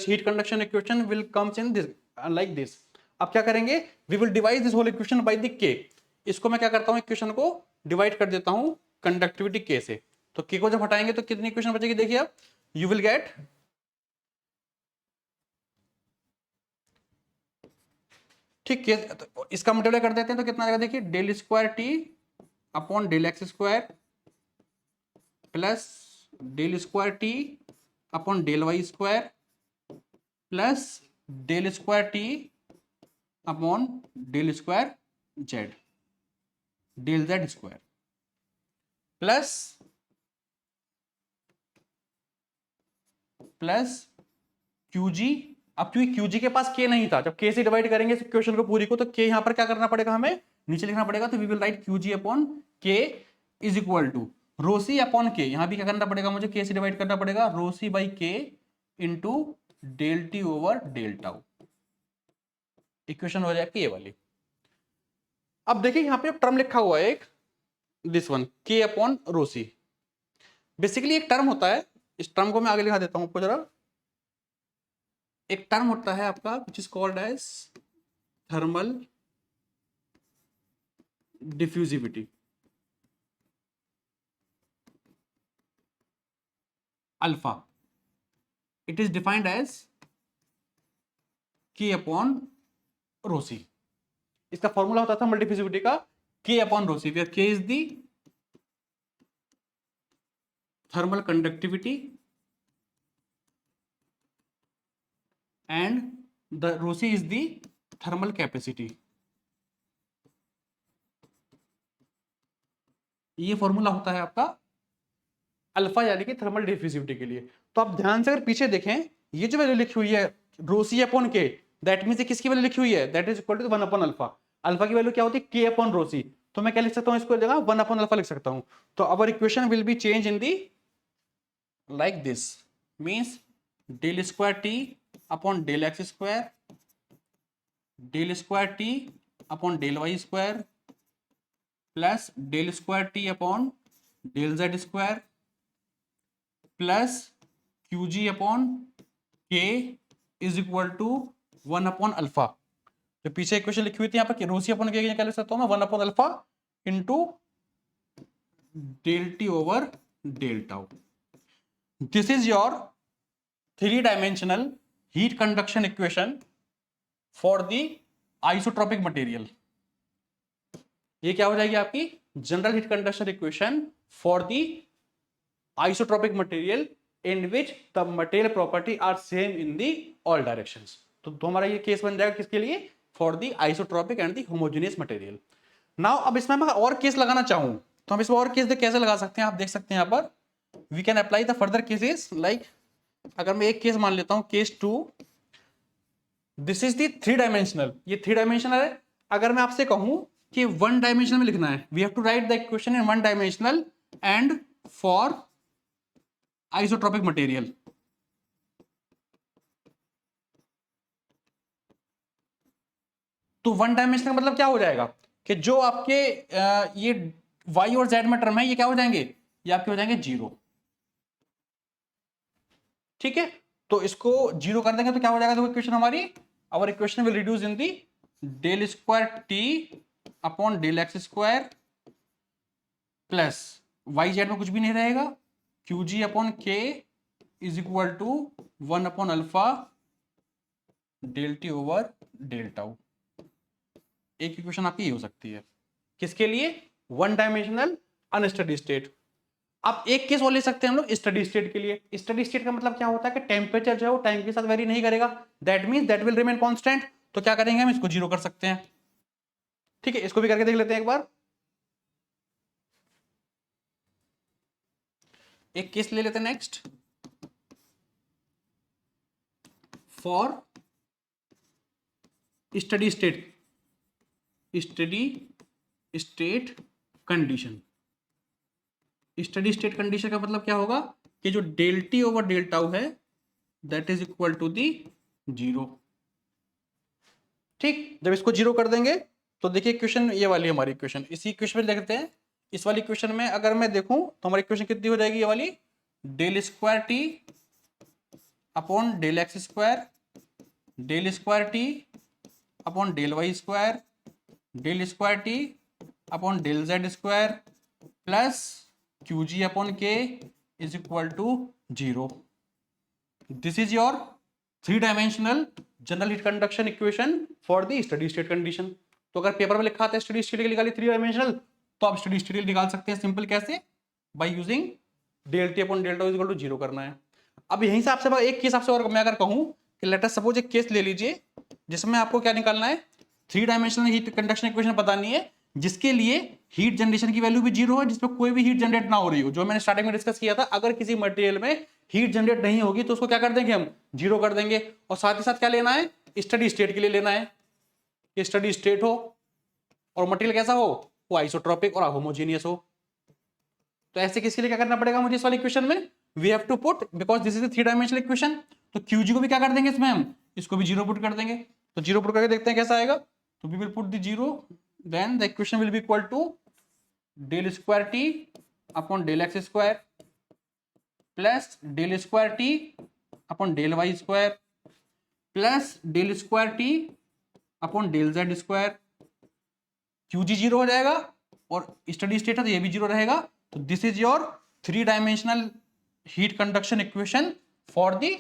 heat conduction equation will comes in this like this. अब क्या करेंगे, we will divide this whole equation by the k. इसको मैं क्या करता हूँ, equation को divide कर देता हूँ कंडक्टिविटी k से. तो k को जब हटाएंगे तो कितनी इक्वेशन बचेगी देखिए आप, you will get ठीक है, तो इसका मल्टीप्लाई कर देते हैं तो कितना आएगा देखिए, del square T upon del X square plus del square T upon del Y square plus del square T upon del square Z, del Z square plus QG. अब क्योंकि क्यूजी के पास के नहीं था, जब के से डिवाइड करेंगे इस इक्वेशन को पूरी को, तो के यहां पर क्या करना पड़ेगा, हमें नीचे लिखना पड़ेगा. तो we will write QG upon के is equal to rho C upon K, यहां भी क्या करना पड़ेगा, मुझे के से डिवाइड करना पड़ेगा, रो सी बाई के into del T over del tau. Equation हो जाएगी ये वाली. अब देखिए यहां पे टर्म लिखा हुआ है एक, दिस वन के अपॉन रो सी. बेसिकली एक टर्म होता है, इस टर्म को मैं आगे लिखा देता हूं आपको जरा. एक टर्म होता है आपका which is called as thermal diffusivity, alpha. It is defined as K upon rho C. इसका फॉर्मूला होता था मल्टीफिजिबिलिटी का, K upon rho C, where K is the thermal conductivity and the rho C is the thermal capacity. ये formula होता है आपका alpha यानी कि थर्मल डिफ्यूजिविटी के लिए. तो आप ध्यान से अगर पीछे देखें, ये जो वैल्यू लिखी हुई है rho C upon K, that means किसकी वैल्यू लिखी हुई है, that is equal to 1 upon alpha. Alpha की वैल्यू क्या होती है, के अपॉन रो सी. तो मैं क्या लिख सकता हूं, इसको जगह 1 अपॉन अल्फा लिख सकता हूं. तो our equation will be change in the like this, means del square T upon del X square del square T upon del Y square plus del square T upon del Z square plus क्यूजी upon के is equal to 1 upon alpha. तो पीछे equation लिखी हुई थी यहाँ पर, रूसी अपन क्या लिख सकता हूँ मैं, 1 upon alpha into del T over del tau. This is your 3 dimensional heat conduction equation for the isotropic material. ये क्या हो जाएगी आपकी general heat conduction equation for the isotropic material in which the material property are same in the all directions. तो हमारा ये case बन जाएगा किसके लिए, for the isotropic and the homogeneous material. Now अब इसमें मैं और केस लगाना चाहूं तो हम इसमें और केस कैसे लगा सकते हैं, आप देख सकते हैं यहाँ पर, we can apply the further cases like, अगर मैं एक केस मान लेता हूं case 2, this is the 3 dimensional, ये 3 डायमेंशनल है। अगर मैं आपसे कहूं कि 1 डायमेंशनल में लिखना है, we have to write the equation in 1 dimensional and for isotropic material. तो 1 डायमेंशनल का मतलब क्या हो जाएगा कि जो आपके ये y और z में टर्म है ये क्या हो जाएंगे, ये आपके हो जाएंगे 0। ठीक है, तो इसको 0 कर देंगे तो क्या हो जाएगा, देखो इक्वेशन हमारी, our equation will reduce in the del square T upon del X square plus Y Z में कुछ भी नहीं रहेगा, क्यू जी अपॉन के is equal to 1 upon alpha del T over del tau. एक इक्वेशन आपकी ये हो सकती है किसके लिए, 1 डायमेंशनल अनस्टडी स्टेट। अब एक केस और ले सकते हैं हम लोग स्टडी स्टेट के लिए। स्टडी स्टेट का मतलब क्या होता है कि टेम्परेचर जो है वो टाइम के साथ वेरी नहीं करेगा, that means that will remain constant. तो क्या करेंगे हम, इसको 0 कर सकते हैं। ठीक है, इसको भी करके देख लेते हैं एक बार। एक केस ले लेते हैं next, for steady state condition. Steady state condition का मतलब क्या होगा कि जो del T over del tau है that is equal to the 0। ठीक, जब इसको 0 कर देंगे तो देखिए इक्वेशन ये वाली हमारी इक्वेशन, इसी इक्वेशन में देखते हैं। इस वाली इक्वेशन में अगर मैं देखूं तो हमारी इक्वेशन कितनी हो जाएगी, ये वाली del square T upon del X square, del square T upon del Y square, del square T upon del Z square plus Q जी अपॉन के is equal to 0। This is your 3 dimensional general heat conduction equation for the study state condition. तो अगर paper में लिखा था steady state के लिए 3 dimensional, तो आप स्टडी स्टेट निकाल सकते हैं सिंपल, कैसे, by using del T upon del tau is equal to 0 करना है। अब यहीं से आपसे एक केस आपसे और मैं अगर कहूं कि लेट अस सपोज एक केस ले लीजिए जिसमें आपको क्या निकालना है, 3 डायमेंशनल हीट कंडक्शन इक्वेशन बतानी है जिसके लिए हीट जनरेशन की वैल्यू भी 0 है, जिसमें कोई भी हीट जनरेट ना हो रही हो, जो मैंने स्टार्टिंग में डिस्कस किया था। अगर किसी मटेरियल में हीट जनरेट नहीं होगी तो उसको क्या कर देंगे हम, 0 कर देंगे। और साथ ही साथ क्या लेना है, स्टडी स्टेट के लिए लेना है कि स्टडी स्टेट हो और मटेरियल कैसा हो, वो आइसोट्रोपिक और होमोजेनियस हो। तो ऐसे किसके लिए क्या करना पड़ेगा मुझे इस वाली इक्वेशन में, we have to put, because this is the 3 dimensional equation, तो क्यूजी को भी क्या कर देंगे इसमें हम, इसको भी 0 पुट कर देंगे। तो 0 पुट करके देखते हैं कैसा आएगा। तो we will put the 0, then the equation will be equal to del square T upon del X square plus del square T upon del Y square plus del square T upon del Z square. QG 0 हो जाएगा और steady state है तो ये भी 0 रहेगा। तो this is your 3 dimensional heat conduction equation for the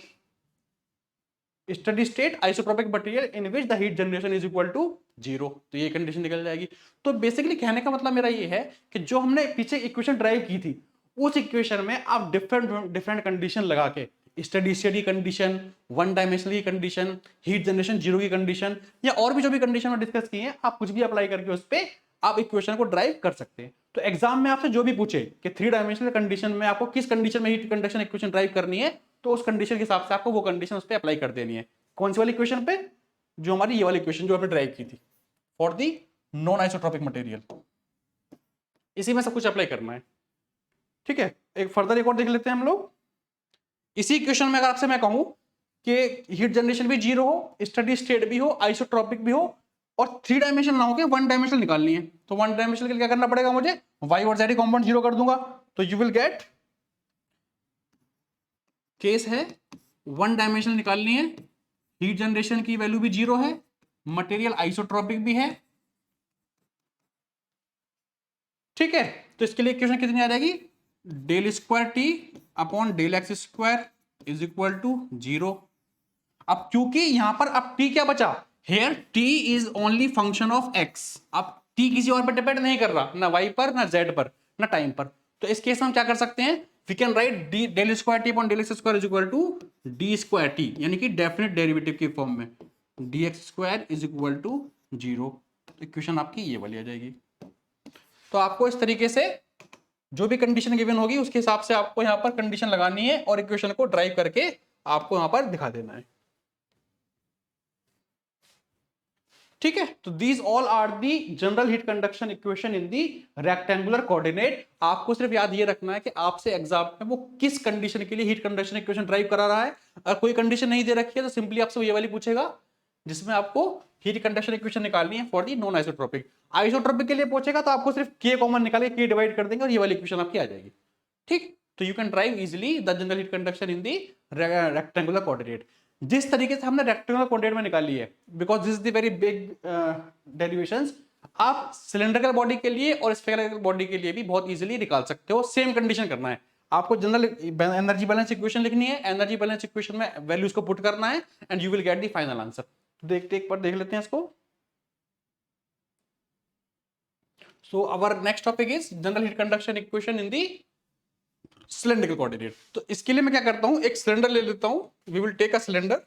study state isotropic material in which the heat generation is equal to 0। तो ये कंडीशन निकल जाएगी। तो बेसिकली कहने का मतलब मेरा ये है कि जो हमने पीछे इक्वेशन ड्राइव की थी उस इक्वेशन में आप डिफरेंट कंडीशन लगा के, स्टडी स्टेट की कंडीशन, 1 डायमेंशनल की कंडीशन, हीट जनरेशन 0 की कंडीशन, या और भी जो भी कंडीशन में डिस्कस की है, आप कुछ भी अप्लाई करके उस पर आप इक्वेशन को ड्राइव कर सकते हैं। तो एग्जाम में आपसे जो भी पूछे कि 3 डायमेंशनल कंडीशन में आपको किस कंडीशन में हीट कंडक्शन इक्वेशन ड्राइव करनी है, तो उस कंडीशन के हिसाब से आपको वो कंडीशन उस पर अप्लाई कर देनी है। कौन सी वाली इक्वेशन पे, जो हमारी ये वाली इक्वेशन जो हमने ड्राइव की थी for the non isotropic material, इसी में सब कुछ अप्लाई करना है। ठीक है, एक फर्दर एक और देख लेते हैं हम लोग। इसी इक्वेशन में अगर आपसे मैं कहूं कि हीट जनरेशन भी 0 हो, स्टडी स्टेट भी हो, आइसोट्रोपिक भी हो और 3 डायमेंशन ना हो के 1 डायमेंशनल निकालनी है, तो 1 डायमेंशनल के लिए क्या करना पड़ेगा मुझे, y और z कंपाउंड 0 कर दूंगा। तो यू विल गेट, केस है 1 डायमेंशनल निकालनी है, हीट जनरेशन की वैल्यू भी 0 है मटेरियल आइसोट्रोपिक भी है, ठीक है। तो इसके लिए इक्वेशन कितनी आ जाएगी, del square T upon del X square is equal to 0। अब क्योंकि यहां पर अब टी क्या बचा, here T is only function of X, अब टी किसी और पर डिपेंड नहीं कर रहा, ना वाई पर, ना जेड पर, ना टाइम पर। तो इस केस में हम क्या कर सकते हैं, we can write D del square T upon del X square is equal to D square T, यानी कि डेफिनेट डेरिवेटिव की फॉर्म में D X square is equal to 0। Equation आपकी ये वाली आ जाएगी। तो आपको इस तरीके से जो भी कंडीशन गिवन होगी उसके हिसाब से आपको यहां पर कंडीशन लगानी है और इक्वेशन को ड्राइव करके आपको यहां पर दिखा देना है, ठीक है। तो these all are the general heat conduction equation in the rectangular coordinate. आपको सिर्फ याद ये रखना है कि आपसे एग्जाम में वो किस कंडीशन के लिए हीट कंडक्शन इक्वेशन ड्राइव करा रहा है। अगर कोई कंडीशन नहीं दे रखी है तो सिंपली आपसे ये वाली पूछेगा जिसमें आपको हीट कंडक्शन इक्वेशन निकालनी है for the non isotropic. Isotropic के लिए पूछेगा तो आपको सिर्फ के कॉमन निकाल के डिवाइड कर देंगे और ये वाली इक्वेशन आपकी आ जाएगी, ठीक। तो you can drive easily the general heat conduction in the rectangular coordinate जिस तरीके से हमने रेक्टेंगुलर कोऑर्डिनेट में निकाली है, because this is the very big derivations. आप सिलेंड्रिकल बॉडी के लिए और स्फेरिकल बॉडी के लिए भी बहुत इजीली निकाल सकते हो। सेम कंडीशन करना है आपको, जनरल एनर्जी बैलेंस इक्वेशन लिखनी है, एनर्जी बैलेंस इक्वेशन में वैल्यूज को पुट करना है and you will get the final answer. देखते एक बार देख लेते हैं इसको। So our next topic is general heat conduction equation in the cylindrical coordinate. तो इसके लिए मैं क्या करता हूं, एक सिलेंडर ले लेता हूं, we will take a cylinder.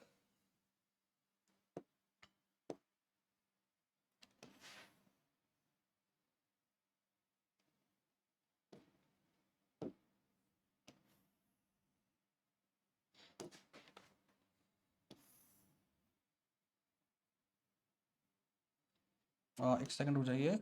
एक सेकंड हो जाइए।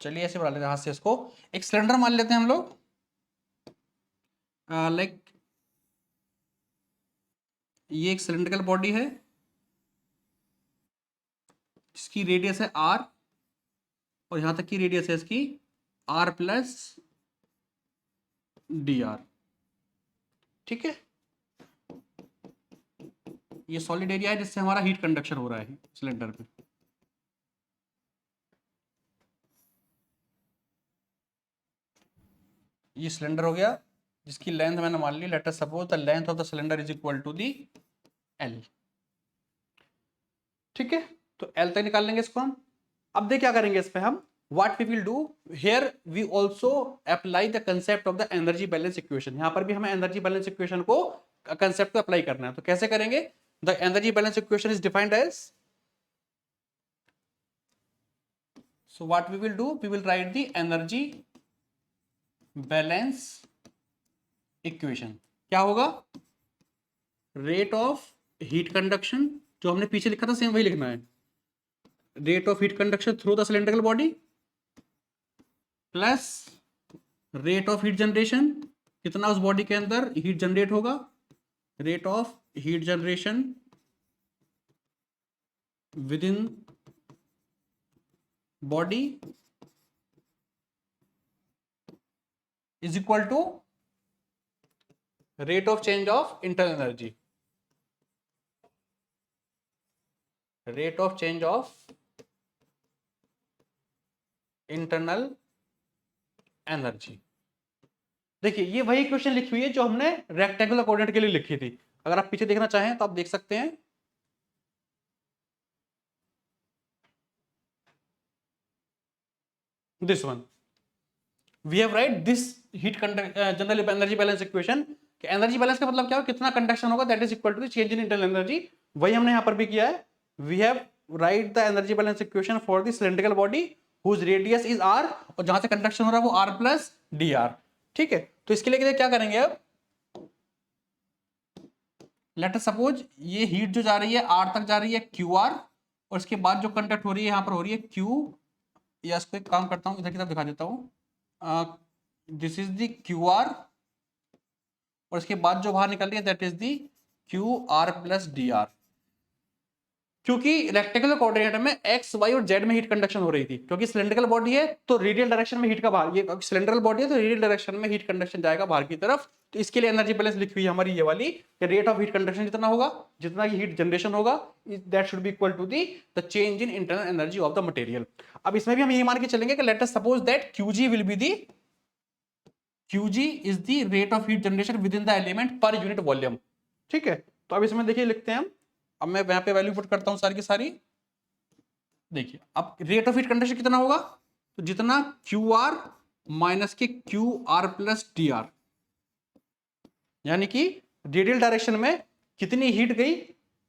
चलिए ऐसे बढ़ा लेते हैं हाथ से इसको। एक सिलेंडर मान लेते हैं हम लोग, लाइक ये एक सिलेंड्रिकल बॉडी है जिसकी रेडियस है आर और यहां तक की रेडियस है इसकी आर प्लस डी आर, ठीक है। ये सॉलिड एरिया है जिससे हमारा हीट कंडक्शन हो रहा है सिलेंडर पे। ये सिलेंडर हो गया जिसकी लेंथ मैंने मान ली, let us suppose the length of the cylinder is equal to the L, ठीक है। तो एल तक निकाल लेंगे इसको हम। अब देख क्या करेंगे इस पे हम, what we will do here we also apply the concept of the energy balance equation। यहां पर भी हमें एनर्जी बैलेंस इक्वेशन को कंसेप्ट को अप्लाई करना है। तो कैसे करेंगे, the energy balance equation is defined as, so what we will do, we will write the energy balance equation। क्या होगा, रेट ऑफ हीट कंडक्शन, जो हमने पीछे लिखा था सेम वही लिखना है, rate of heat conduction through the cylindrical body plus rate of heat generation, कितना उस बॉडी के अंदर हीट जनरेट होगा, rate of heat generation within body is equal to rate of change of internal energy, rate of change of internal energy. देखिए ये वही question लिखी हुई है जो हमने रेक्टेंगुलर कोऑर्डिनेट के लिए लिखी थी। अगर आप पीछे देखना चाहें तो आप देख सकते हैं, this one we have write this heat general energy balance equation. Energy balance का मतलब क्या हो, कितना कंडक्शन होगा that is equal to the change in internal energy. वही हमने यहां पर भी किया है, we have write the energy balance equation for the cylindrical body whose radius is R, और जहां से कंडक्शन हो रहा है वो आर प्लस डी आर, ठीक है। तो इसके लिए क्या करेंगे अब, लेट अस सपोज ये हीट जो जा रही है आर तक जा रही है क्यू आर, और इसके बाद जो कंडक्ट हो रही है यहां पर हो रही है क्यू, या इसको एक काम करता हूं इधर की तरफ दिखा देता हूं, this is the Q R और इसके बाद जो बाहर निकल रही है that is the Q R plus D R, क्योंकि रेक्टेंगुलर कोऑर्डिनेट में एक्स वाई और जेड में हीट कंडक्शन हो रही थी, क्योंकि सिलेंड्रिकल बॉडी है तो रेडियल डायरेक्शन में हीट का बाहर, ये सिलेंड्रिकल बॉडी है तो रेडियल डायरेक्शन में हीट कंडक्शन जाएगा बाहर की तरफ। तो इसके लिए एनर्जी बैलेंस लिखी हुई है हमारी ये वाली, कि रेट ऑफ हीट कंडक्शन जितना होगा, जितना की हीट जनरेशन होगा, that should be equal to the change in internal energy of the material. अब इसमें भी हम ये मान के चलेंगे कि let us suppose that QG will be the, QG is the rate of heat generation within the element per unit volume. ठीक है, तो अब इसमें देखिए लिखते हैं हम, अब मैं यहां पे वैल्यू पुट करता हूं सारी की सारी। देखिए अब रेट ऑफ हीट कंडक्शन कितना होगा, तो जितना क्यू आर माइनस के Q R plus T R, यानी कि रेडियल डायरेक्शन में कितनी हीट गई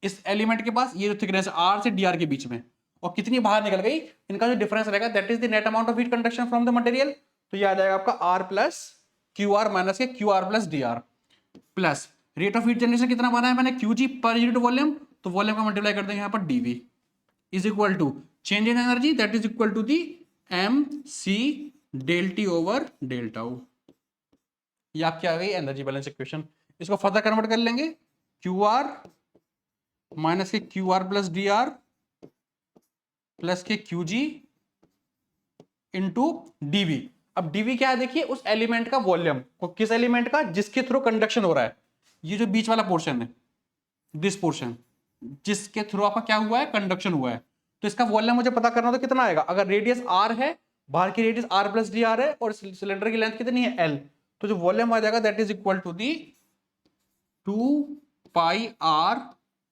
इस एलिमेंट के पास, ये जो थिकनेस आर से डी आर के बीच में, और कितनी बाहर निकल गई, इनका जो डिफरेंस रहेगा that is the net amount of heat conduction from the material. तो ये आ जाएगा आपका R plus Q are minus के Q R plus D R, plus rate of heat generation कितना बना है मैंने, Q G per unit volume, तो वॉल्यूम का मल्टीप्लाई कर देंगे यहाँ पर DV is equal to change in energy that is equal to the M C del T over del tau. ये आपकी आ गई एनर्जी बैलेंस इक्वेशन। इसको फर्दर कन्वर्ट कर लेंगे, क्यू आर माइनस के Q R plus D R plus K Q जी into DV. अब DV क्या है, देखिए उस एलिमेंट का वॉल्यूम, किस एलिमेंट का, जिसके थ्रू कंडक्शन हो रहा है, ये जो बीच वाला पोर्शन है, दिस पोर्शन जिसके थ्रू आपका क्या हुआ है, कंडक्शन हुआ है। तो इसका वॉल्यूम मुझे पता करना हो तो कितना आएगा, अगर रेडियस आर है, बाहर की radius R plus D R है, और सिलेंडर की लेंथ कितनी है एल, तो जो वॉल्यूम आ जाएगा that is equal to the 2 pi R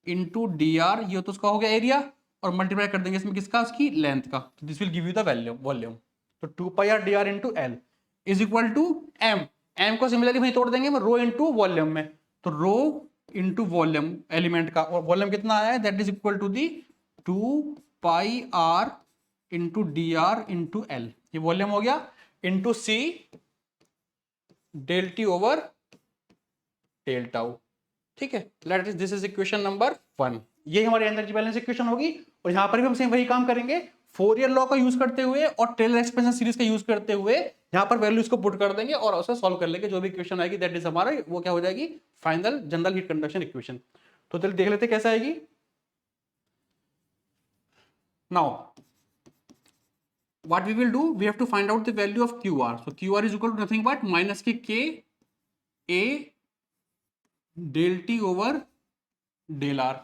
into D R, ये तो उसका हो गया एरिया, और मल्टीप्लाई कर देंगे इसमें किसका, उसकी लेंथ का, तो this will give you the value volume. तो 2 pi R D R into L is equal to M, M को सिमिलरली वहीं तोड़ देंगे रो इंटू वॉल्यूम में, तो रो इंटू वॉल्यूम एलिमेंट का, और वॉल्यूम कितना आया है that is equal to the 2 pi R into D R into L, ये वॉल्यूम हो गया, इंटू सी del T over del tau. ठीक है, let is this is equation number 1, ये हमारी एनर्जी बैलेंस इक्वेशन होगी। और यहां पर भी हम सेम वही काम करेंगे, फोरियर लॉ का यूज करते हुए और टेलर एक्सपेंशन सीरीज का यूज करते हुए यहां पर वैल्यूज को पुट कर देंगे और उसे सॉल्व कर लेंगे, जो भी इक्वेशन आएगी दैट इज हमारा वो क्या हो जाएगी, final general heat conduction equation. तो चलिए देख लेते कैसे आएगी। Now what we will do, we have to find out the value of QR. So QR is equal to nothing but minus के K A del T over del R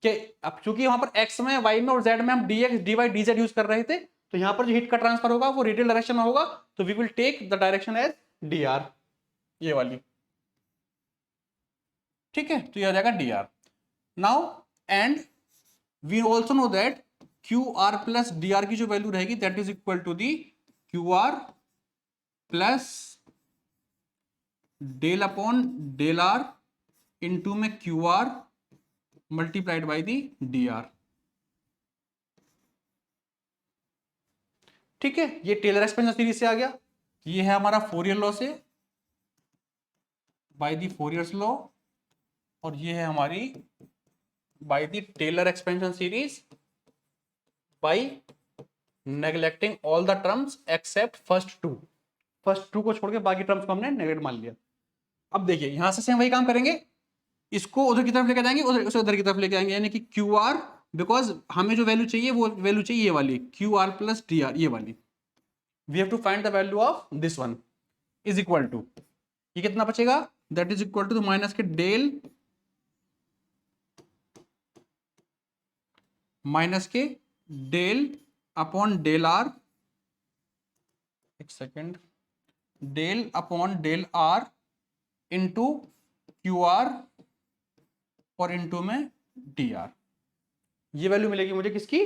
के, अब चूंकि वहां पर X में Y में और Z में हम dx dy dz यूज कर रहे थे, तो यहां पर जो हीट का ट्रांसफर होगा वो रेडियल डायरेक्शन में होगा, तो we will take the direction as dr, ये वाली। ठीक है, तो ये आ जाएगा dr। Now and we also know that Q R plus D R की जो वैल्यू रहेगी that is equal to the Q R plus del upon del are into में Q R multiplied by the D R. ठीक है, ये Taylor expansion series से आ गया, ये है हमारा फोरियर लॉ से बाय दी फोरियर्स लॉ, और ये है हमारी by the Taylor expansion series by neglecting all the terms except first two को छोड़ के बाकी टर्म्स को हमने नेगलेक्ट मान लिया। अब देखिए यहां से हम वही काम करेंगे, इसको उधर की तरफ लेके जाएंगे, उधर की तरफ लेके आएंगे, यानी कि क्यू आर, बिकॉज हमें जो वैल्यू चाहिए वो वैल्यू चाहिए ये वाली Q R plus D R, ये वाली। We have to find the value of this one is equal to, ये कितना बचेगा that is equal to minus के डेल माइनस के डेल अपॉन डेल आर, एक second, del upon del are into Q are और into में D R, ये value मिलेगी मुझे किसकी,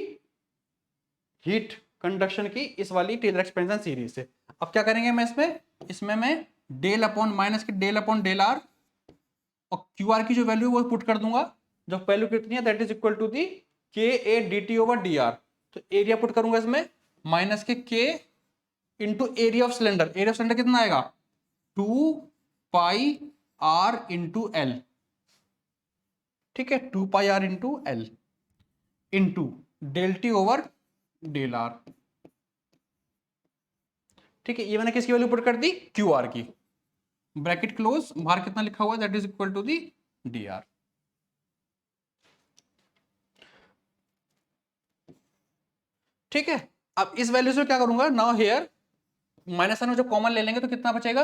हीट कंडक्शन की, इस वाली टेलर एक्सपेंशन सीरीज से। अब क्या करेंगे मैं इसमें मैं डेल अपॉन माइनस के डेल अपॉन डेल आर और क्यू आर की जो वैल्यू वो पुट कर दूंगा, जो वैल्यू कितनी है that is equal to the K A D T over D are, तो एरिया पुट करूंगा इसमें minus K K into area of cylinder, area of cylinder कितना आएगा 2 पाई आर इंटू एल। ठीक है, 2 pi R into L into del T over del are. ठीक है, ये मैंने किसकी वैल्यू पुट कर दी, क्यू आर की, ब्रैकेट क्लोज, बाहर कितना लिखा हुआ है that is equal to the D R. ठीक है, अब इस वैल्यू से क्या करूंगा, नाउ हियर माइनस साइन जो कॉमन ले लेंगे तो कितना बचेगा,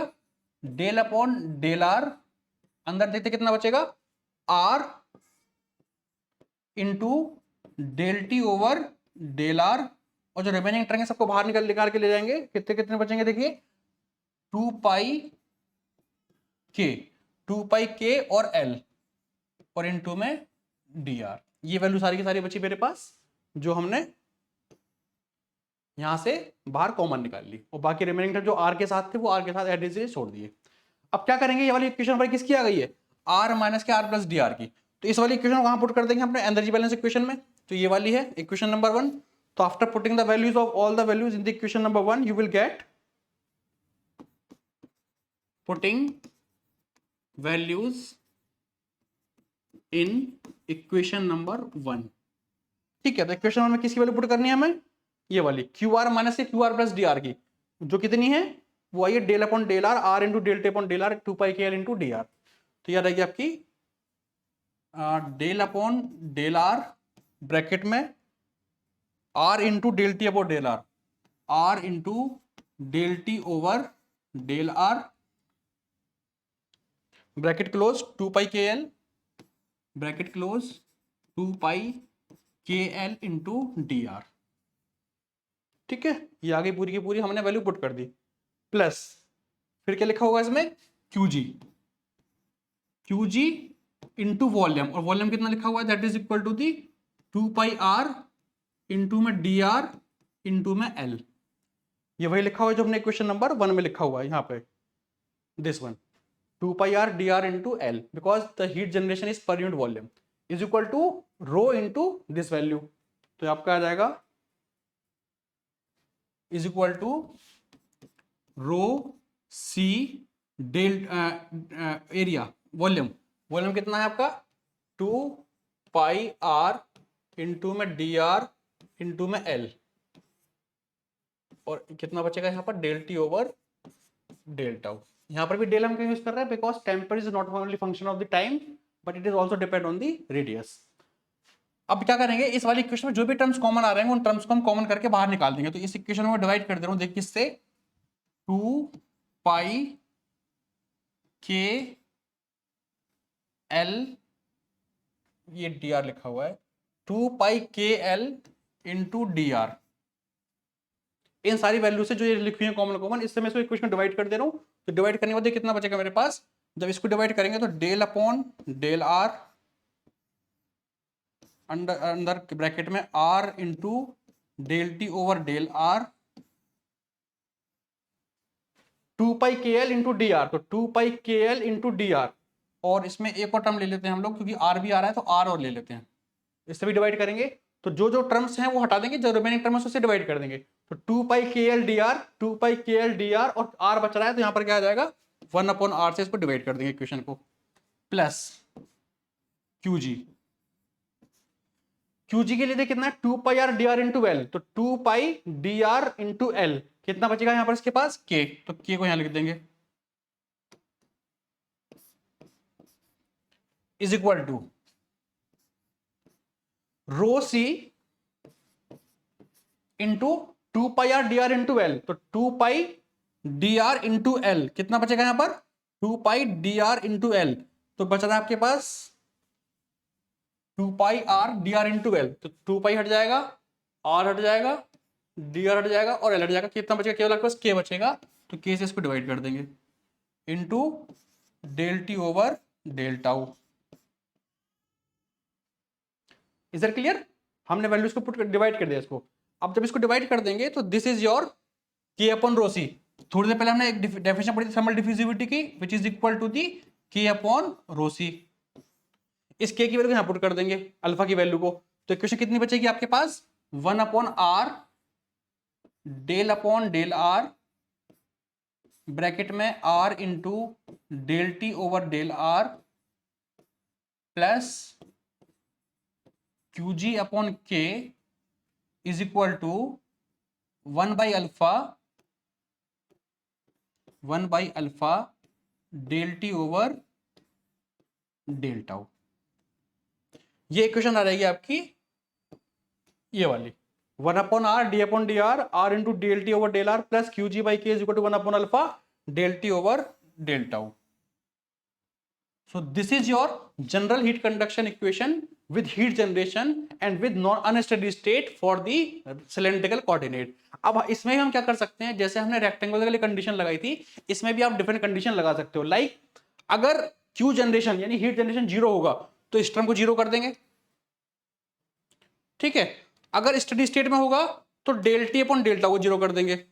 डेल अपॉन डेल आर, अंदर देखते कितना बचेगा, R into del T over del R, और जो रिमेनिंग टर्म है सबको बाहर निकाल के ले जाएंगे, कितने कितने बचेंगे देखिए, 2 पाई के और एल और इनटू में डी आर। ये वैल्यू सारी की सारी बची मेरे पास, जो हमने यहां से बाहर कॉमन निकाल ली, और बाकी रिमेनिंग टर्म जो आर के साथ थे वो आर के साथ एड से छोड़ दिए। अब क्या करेंगे, ये वाली इक्वेशन हमारी किसकी आ गई है, आर माइनस के आर प्लस डी आर की, तो इस वाली इक्वेशन कहां पुट कर देंगे अपने एनर्जी बैलेंस इक्वेशन में, तो ये वाली है इक्वेशन नंबर 1। तो after putting the values of all the values in the equation number 1 you will gate, putting values in equation number 1। ठीक है, तो इक्वेशन 1 में किसकी वैल्यू पुट करनी है हमें, ये वाली क्यू आर माइनस के Q R plus D R की, जो कितनी है वो आई है del upon del are, are into del T upon del are, 2 pi के एल इंटू डी आर। तो याद आएगी आपकी del upon del are bracket में are into del T upon del are, are into del T over del are, bracket close, 2 pi के l, bracket close, 2 pi के L into D R. ठीक है, ये आ गई पूरी की पूरी, हमने वैल्यू पुट कर दी, प्लस फिर क्या लिखा होगा इसमें, क्यूजी, क्यूजी इंटू वॉल्यूम, और वॉल्यूम कितना लिखा हुआ है, that is equal to the 2 pi R into में डी आर इंटू में एल। ये वही लिखा हुआ है जो हमने क्वेश्चन नंबर 1 में लिखा हुआ है यहाँ पे, this one, 2 pi R D R into L, because the heat generation is per unit volume is equal to rho into this value. तो आपका आ जाएगा is equal to rho C del area volume, volume कितना है आपका 2 pi R into में D R into में L, और कितना बचेगा यहाँ पर del T over del tau. यहाँ पर भी डेल हम क्यों यूज कर रहे हैं, because temper is not only function of the time but it is also depend on the radius. अब क्या करेंगे, इस वाली इक्वेशन में जो भी टर्म्स कॉमन आ रहे हैं उन टर्म्स को हम कॉमन करके बाहर निकाल देंगे। तो इस इक्वेशन में डिवाइड कर दे रहा हूं, देखिए किससे, 2 पाई के एल, ये डी आर लिखा हुआ है, 2 पाई के एल इंटू डी आर, इन सारी वैल्यू से जो ये लिखी है कॉमन कॉमन, इससे मैं इसको इक्वेशन में डिवाइड कर दे रहा हूं। तो डिवाइड करने के बाद कितना बचेगा मेरे पास, जब इसको डिवाइड करेंगे तो डेल अपॉन डेल आर, अंदर ब्रैकेट में are into del T over del are, 2 pi के एल इंटू डी आर, तो 2 पाई के एल इंटू डी आर, और इसमें एक और टर्म ले लेते हैं हम लोग क्योंकि आर भी आ रहा है, तो आर और ले लेते हैं, इससे भी डिवाइड करेंगे। तो जो जो टर्म्स हैं वो हटा देंगे, जो रिमेनिंग टर्म्स उससे डिवाइड कर देंगे। तो 2 पाई के एल डी आर, 2 पाई के एल डी आर, और आर बच रहा है तो यहाँ पर क्या आ जाएगा 1 अपॉन आर से इसको डिवाइड कर देंगे इक्वेशन को, प्लस क्यूजी, क्यूजी के लिए देखिए कितना है 2 pi R D R into l, तो 2 pi d are into l, कितना बचेगा यहां पर इसके पास के, तो के को यहां लिख देंगे, is equal to rho C into 2 pi R D R into l, तो 2 pi d are into l, कितना बचेगा यहां पर 2 pi d are into l, तो बच रहा है आपके पास 2 pi R D R into l, तो 2 पाई हट जाएगा, आर हट जाएगा, डी आर हट जाएगा और एल हट जाएगा, कितना बचेगा केवल आपके पास के बचेगा, तो के से इसको डिवाइड कर देंगे into del T over del tau. Is that clear, हमने वैल्यूज को पुट डिवाइड कर दिया इसको। अब जब इसको डिवाइड कर देंगे तो दिस इज योर के अपॉन रो सी। थोड़ी देर पहले हमने एक डेफिनेशन पढ़ी थी थर्मल डिफ्यूजिविटी की, which is equal to the K upon rho सी। इस के की वैल्यू यहां पुट कर देंगे अल्फा की वैल्यू को, तो इक्वेशन कितनी बचेगी आपके पास 1 upon are del upon del are, bracket में are into del T over del r, plus Q ji upon के is equal to 1 by alpha del T over del tau. ये इक्वेशन आ रहेगी आपकी ये वाली, 1 upon r d upon d r, are into del T over del r plus Q g by k is equal to 1 upon alpha del T over del tau. So this is your general heat conduction equation with heat generation and with non unsteady state for the cylindrical coordinate. अब इसमें हम क्या कर सकते हैं, जैसे हमने rectangular के लिए कंडीशन लगाई थी, इसमें भी आप डिफरेंट कंडीशन लगा सकते हो. लाइक अगर Q जनरेशन यानी हीट जनरेशन जीरो होगा तो इस टर्म को जीरो कर देंगे. ठीक है. अगर स्टडी स्टेट में होगा तो डेल टी अपॉन डेल्टा को जीरो कर देंगे.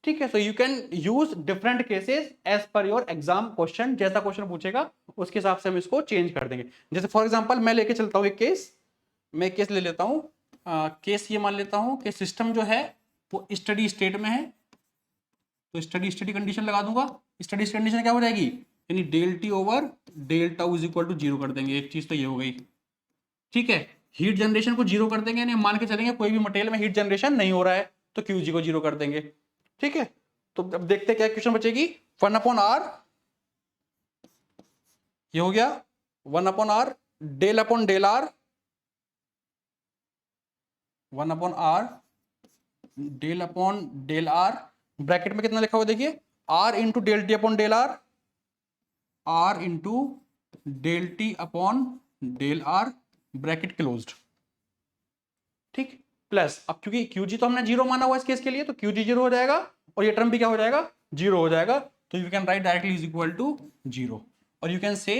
ठीक है. So you can use different cases as per your exam question. जैसा क्वेश्चन पूछेगा उसके हिसाब से हम इसको चेंज कर देंगे. जैसे फॉर एग्जांपल मैं लेके चलता हूं एक केस, मैं केस ले लेता हूं. केस ये मान लेता हूं कि सिस्टम जो है वो स्टडी स्टेट में है, तो स्टडी स्टेट कंडीशन लगा दूंगा. स्टडी स्टेट कंडीशन क्या हो जाएगी, यानी del T over del tau is equal to zero कर देंगे. एक चीज तो ये हो गई. ठीक है. हीट जनरेशन को जीरो कर देंगे, यानी मान के चलेंगे कोई भी मटेरियल में हीट जनरेशन नहीं हो रहा है तो क्यूजी को जीरो कर देंगे. ठीक है. तो अब देखते हैं क्या इक्वेशन बचेगी. 1 अपॉन आर, ये हो गया 1 upon are del upon del R, 1 upon are del upon del are, bracket में कितना लिखा हुआ देखिए, R into del T upon del are, are into del T upon del are, bracket closed. ठीक. Plus अब क्योंकि क्यूजी तो हमने जीरो माना हुआ इस केस के लिए, तो क्यूजी जीरो हो जाएगा और ये टर्म भी क्या हो जाएगा, जीरो हो जाएगा. तो you can write directly is equal to zero. और you can say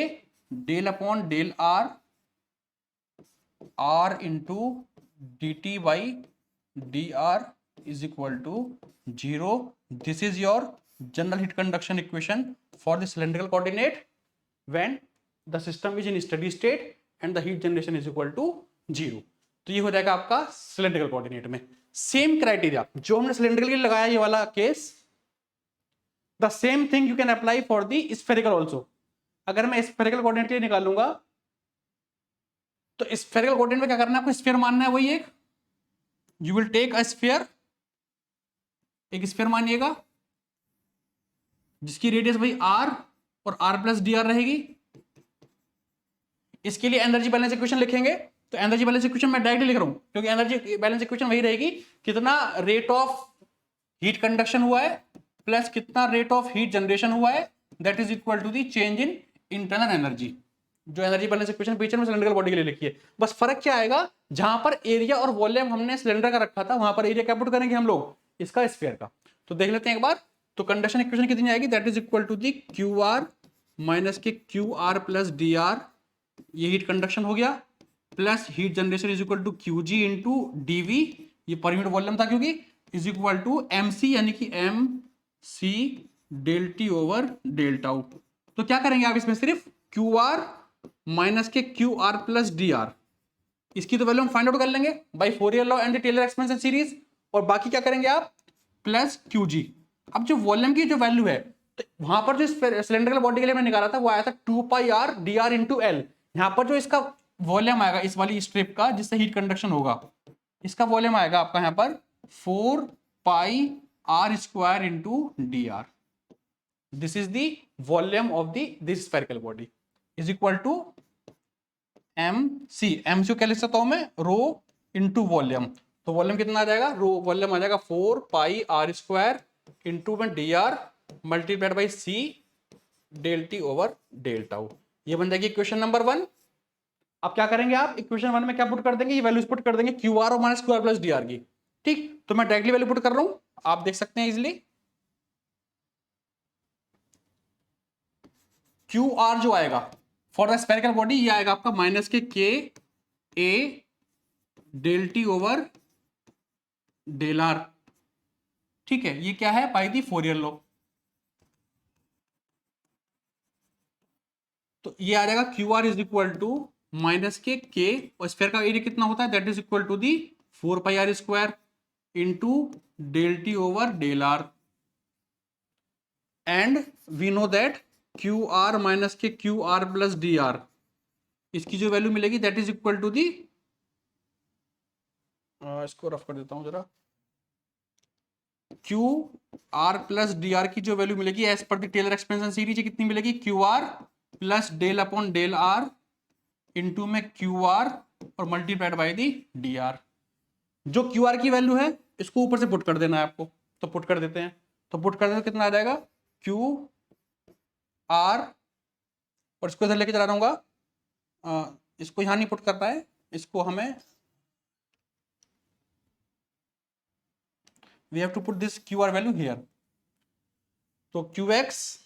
del upon del are, are into d t by d r is equal to zero. This is your general heat conduction equation for the cylindrical coordinate when the system is in steady state and the heat generation is equal to zero. तो ये हो जाएगा आपका cylindrical coordinate में. Same criteria जो हमने cylindrical के लिए लगाया ये वाला case, the same thing you can apply for the spherical also. अगर मैं स्फेरिकल कोऑर्डिनेट के लिए निकालूंगा तो स्फेरिकल कोऑर्डिनेट में क्या करना है, आपको स्फीयर मानना है. वही एक you will take a sphere, एक स्फीयर मानिएगा जिसकी रेडियस भाई आर और आर प्लस डी आर रहेगी. इसके लिए एनर्जी बैलेंस इक्वेशन लिखेंगे. तो एनर्जी बैलेंस इक्वेशन मैं डायरेक्टली लिख रहा हूं क्योंकि एनर्जी बैलेंस इक्वेशन वही रहेगी, कितना रेट ऑफ हीट कंडक्शन हुआ है प्लस कितना रेट ऑफ हीट जनरेशन हुआ है, that is equal to the change in internal energy. जो एनर्जी बैलेंस इक्वेशन पीछे में सिलेंड्रिकल बॉडी के लिए लिखी है. बस फर्क क्या आएगा, जहां पर एरिया और वॉल्यूम हमने सिलेंडर का रखा था वहां पर एरिया क्या पुट करेंगे हम लोग, इसका स्फीयर का. तो देख लेते हैं एक बार. तो कंडक्शन इक्वेशन कितनी आएगी, that is equal to the Q R minus के Q R plus D R, ये हीट कंडक्शन हो गया, plus heat generation is equal to q ji into d v, ये पर यूनिट वॉल्यूम था क्योंकि, is equal to m c यानी कि m सी del T over del tau. तो क्या करेंगे आप इसमें, सिर्फ क्यू आर माइनस के Q R plus D r, इसकी तो वैल्यू हम फाइंड आउट कर लेंगे by Fourier law and the Taylor expansion series. और बाकी क्या करेंगे आप, प्लस क्यू जी. अब जो वॉल्यूम की जो वैल्यू है, तो वहां पर जो सिलेंड्रिकल बॉडी के लिए मैंने निकाला था वो आया था 2 pi R D R into l. यहां पर जो इसका वॉल्यूम आएगा इस वाली स्ट्रिप का जिससे हीट कंडक्शन होगा, इसका वॉल्यूम आएगा आपका यहां पर 4 pi r square into D r. This is the volume of this spherical body is equal to m c. M c क्या लिख सकता हूं मैं, रो इंटू वॉल्यूम. तो वॉल्यूम कितना आ जाएगा, रो वॉल्यूम आ जाएगा 4 पाई आर स्क्वायर इंटू में D r multiplied by c del T over del tau. ये बन जाएगी इक्वेशन नंबर 1. अब क्या करेंगे आप, इक्वेशन 1 में क्या पुट कर देंगे, ये वैल्यूज पुट कर देंगे क्यू आर और minus Q R plus D R की. ठीक. तो मैं डायरेक्टली वैल्यू पुट कर रहा हूं, आप देख सकते हैं इजिली. क्यू आर जो आएगा फॉर द स्फेरिकल बॉडी, ये आएगा आपका माइनस के ए del T over del are. ठीक है. ये क्या है, बाय द फोरियर लॉ. तो ये आ जाएगा q r is equal to minus k और स्फीयर का एरिया कितना होता है, that is equal to the 4 pi r square into del T over del r. And we know that Q R minus के Q R plus D r, इसकी जो value मिलेगी that is equal to the, इसको rough कर देता हूं जरा, q are plus D R की जो वैल्यू मिलेगी as per the Taylor expansion series कितनी मिलेगी, Q are plus del upon del are into में क्यू आर और multiplied by the D R. जो क्यू आर की वैल्यू है इसको ऊपर से पुट कर देना है आपको, तो पुट कर देते हैं। तो पुट कर देते तो कितना आ जाएगा, क्यू आर, और इसको इधर लेके चला रहा हूँ, इसको यहां नहीं पुट करना है, इसको हमें we have to put this Q R value here. तो क्यू एक्स,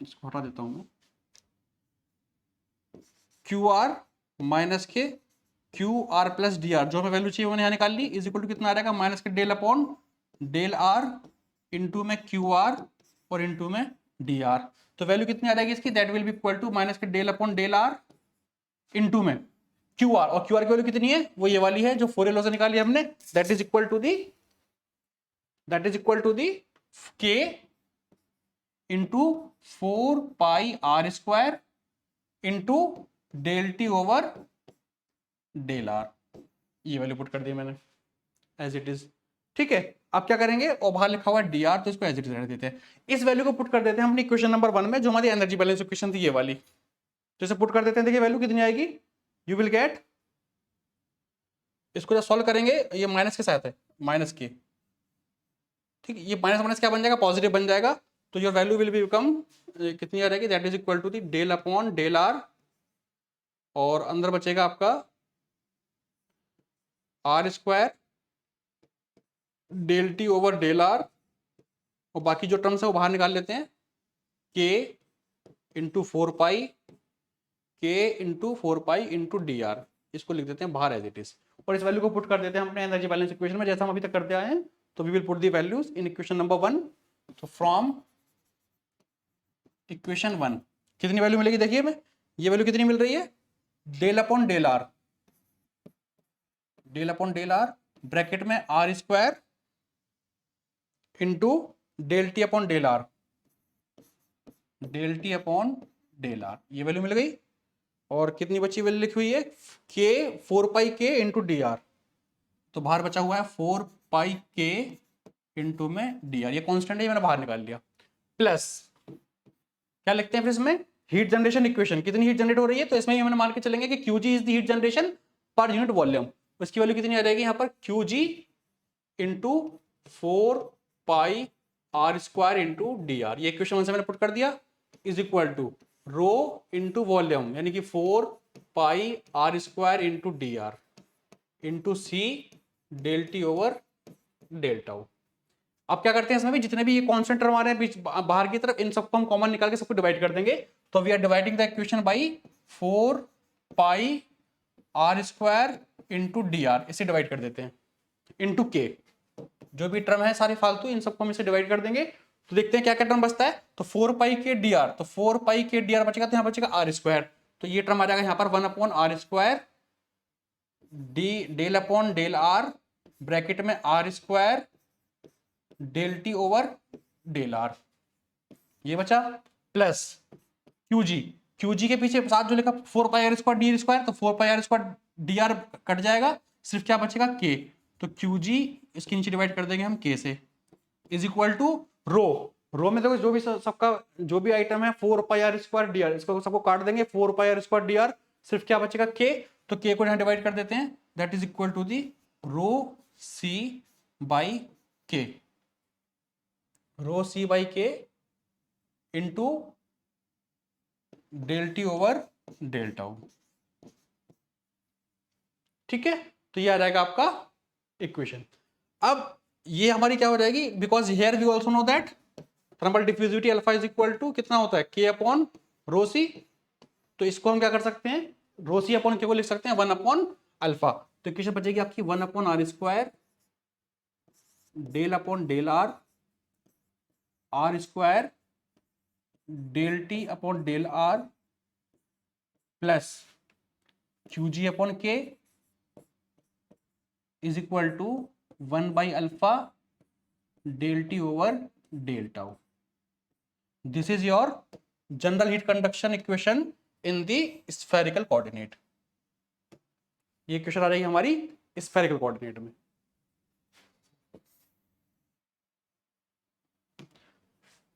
इसको हटा देता हूं मैं, क्यू आर माइनस के Q R plus D R, जो हमें वैल्यू चाहिए मैंने यहाँ निकाल ली, इज इक्वल टू कितना आ जाएगा, माइनस के del upon del are into में क्यू आर और इंटू में डी आर। तो वैल्यू कितनी आ जाएगी इसकी, that will be equal to minus के del upon del are into में क्यू आर, और क्यू आर की वैल्यू कितनी है, वो ये वाली है जो फोरियर लॉ से निकाली हमने, that is equal to the k into 4πr² into del T over del are. ये वैल्यू पुट कर दी मैंने एज इट इज। ठीक है, अब क्या करेंगे, और बाहर लिखा हुआ डी आर, तो इसको एज इट इज रख देते हैं। इस वैल्यू को पुट कर देते हैं अपनी इक्वेशन नंबर 1 में, जो हमारी एनर्जी बैलेंस इक्वेशन थी ये वाली। तो इसे पुट कर देते हैं, देखिए वैल्यू कितनी आएगी, यू विल गेट, इसको जब सॉल्व करेंगे, ये माइनस के साथ है, माइनस के, ठीक है, ये माइनस माइनस क्या बन जाएगा, पॉजिटिव बन जाएगा। तो your value will be become, कितनी आ जाएगी, that is equal to the del upon del R, और अंदर बचेगा आपका r² del T over del R, और बाकी जो टर्म्स है वो बाहर निकाल लेते हैं, k इंटू 4π, के इंटू 4π इंटू डी आर, इसको लिख देते हैं बाहर एज इट इज, और इस वैल्यू को पुट कर देते हैं अपने एनर्जी बैलेंस इक्वेशन में, जैसा हम अभी तक करते आए हैं। तो we will put the values in equation number 1। तो फ्रॉम इक्वेशन 1 कितनी वैल्यू मिलेगी, देखिए मैं, ये वैल्यू कितनी मिल रही है, del upon del R, del upon del are bracket में r² into del T upon del R, del T upon del are, ये वैल्यू मिल गई। और कितनी बची वैल्यू लिखी हुई है, के 4π के इंटू डी आर, तो बाहर बचा हुआ है 4π के इंटू में डी आर, ये कॉन्स्टेंट है, मैंने बाहर निकाल लिया। प्लस क्या लिखते हैं फिर इसमें, हीट जनरेशन इक्वेशन, कितनी हीट जनरेट हो रही है, तो इसमें ही हमने मान के चलेंगे कि q g is the heat generation per unit volume. उसकी वैल्यू कितनी आ जाएगी यहाँ पर, क्यू जी into 4πr² into D R, ये इक्वेशन 1 से मैंने पुट कर दिया, is equal to rho into volume, यानी कि 4πr² into D R into सी del T over del tau. अब क्या करते हैं, इसमें भी जितने भी ये कॉन्स्टेंट टर्म आ रहे हैं बीच बाहर की तरफ, इन सबको हम कॉमन निकाल के सबको डिवाइड कर देंगे। तो we are dividing the equation by 4πr² into D R, इसे डिवाइड कर देते हैं इंटू के, जो भी टर्म है सारे फालतू, इन सबको हम इसे डिवाइड कर देंगे। तो देखते हैं क्या क्या टर्म बचता है, तो 4π के डी आर, तो 4π के डी आर बचेगा, तो यहाँ बचेगा r², तो ये टर्म आ जाएगा यहाँ पर 1/r² D del upon del are bracket में r² del T over del are, ये बचा, प्लस क्यूजी, क्यूजी के पीछे साथ जो लिखा 4πr² d², तो 4πr² dr कट जाएगा, सिर्फ क्या बचेगा k, तो क्यूजी इसके नीचे डिवाइड कर देंगे हम k से, इज इक्वल टू रो में देखो जो भी सबका जो भी आइटम है 4πr² dr, इसको सबको काट देंगे, 4πr² dr, सिर्फ क्या बचेगा k, तो k को यहाँ डिवाइड कर देते हैं, that is equal to the rho c by k, rho C by के into del T over del tau. ठीक है, तो ये आ जाएगा आपका इक्वेशन। अब ये हमारी क्या हो जाएगी, because here we also know that thermal diffusivity alpha is equal to कितना होता है, के अपॉन रो सी, तो इसको हम क्या कर सकते हैं, रो सी अपॉन के को लिख सकते हैं 1/अल्फा, तो इक्वेशन बचेगी आपकी 1/r² del upon del r² del T upon del r plus क्यूजी upon के इज इक्वल टू 1/अल्फा del T over del tau. This is your general heat conduction equation in the spherical coordinate. ये equation आ रही है हमारी spherical coordinate में।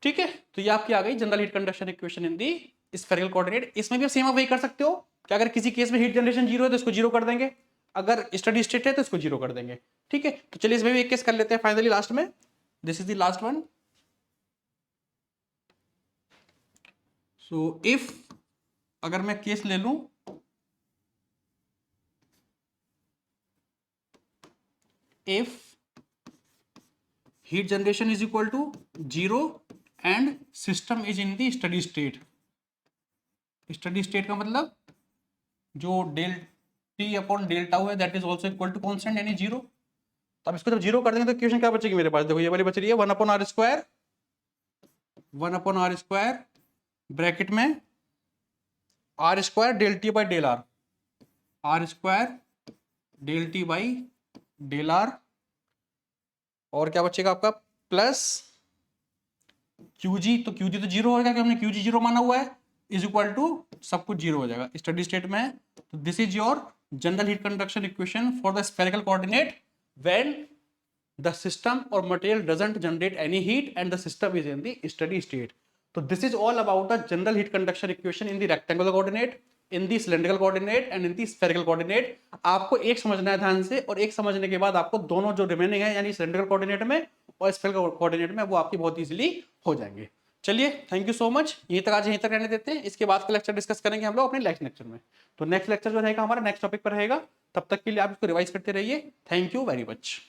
ठीक है, तो ये आपकी आ गई general heat conduction equation in the spherical coordinate. इसमें भी आप सेम वही कर सकते हो, कि अगर किसी केस में हीट जनरेशन जीरो है तो इसको जीरो कर देंगे, अगर स्टडी स्टेट है तो इसको जीरो कर देंगे। ठीक है, तो चलिए इसमें भी एक केस कर लेते हैं फाइनली लास्ट में। This is the last one. So if अगर मैं केस ले लूं, if heat generation is equal to 0 and system is in the steady state। steady state का मतलब जो del T upon del tau है that is also equal to constant यानी zero. तो अब इसको जब जीरो कर देंगे तो इक्वेशन क्या बचेगी मेरे पास, देखो ये वाली बच रही है 1/r², 1/r² ब्रैकेट में r² del T by del R, r² del T by del R, और क्या बचेगा आपका प्लस QG। तो QG तो जीरो हो जाएगा, हमने QG जीरो माना हुआ है, इज इक्वल टू सब कुछ जीरो हो जाएगा स्टडी स्टेट में। तो this is your general heat conduction equation for the spherical coordinate when the system or material doesn't generate any heat and the system is in the study state. तो this is all about the general heat conduction equation in the rectangular coordinate, in the cylindrical coordinate and in the spherical coordinate. आपको एक समझना है ध्यान से, और एक समझने के बाद आपको दोनों जो रिमेनिंग है यानी सिलेंड्रिकल कोऑर्डिनेट में और स्फेरिकल कोऑर्डिनेट में वो आपकी बहुत इजीली हो जाएंगे। चलिए थैंक यू सो मच, यहीं तक आज यहीं तक रहने देते हैं। इसके बाद का लेक्चर डिस्कस करेंगे हम लोग अपने नेक्स्ट लेक्चर में। तो नेक्स्ट लेक्चर जो रहेगा हमारा नेक्स्ट टॉपिक पर रहेगा, तब तक के लिए आप इसको रिवाइज करते रहिए। Thank you very much.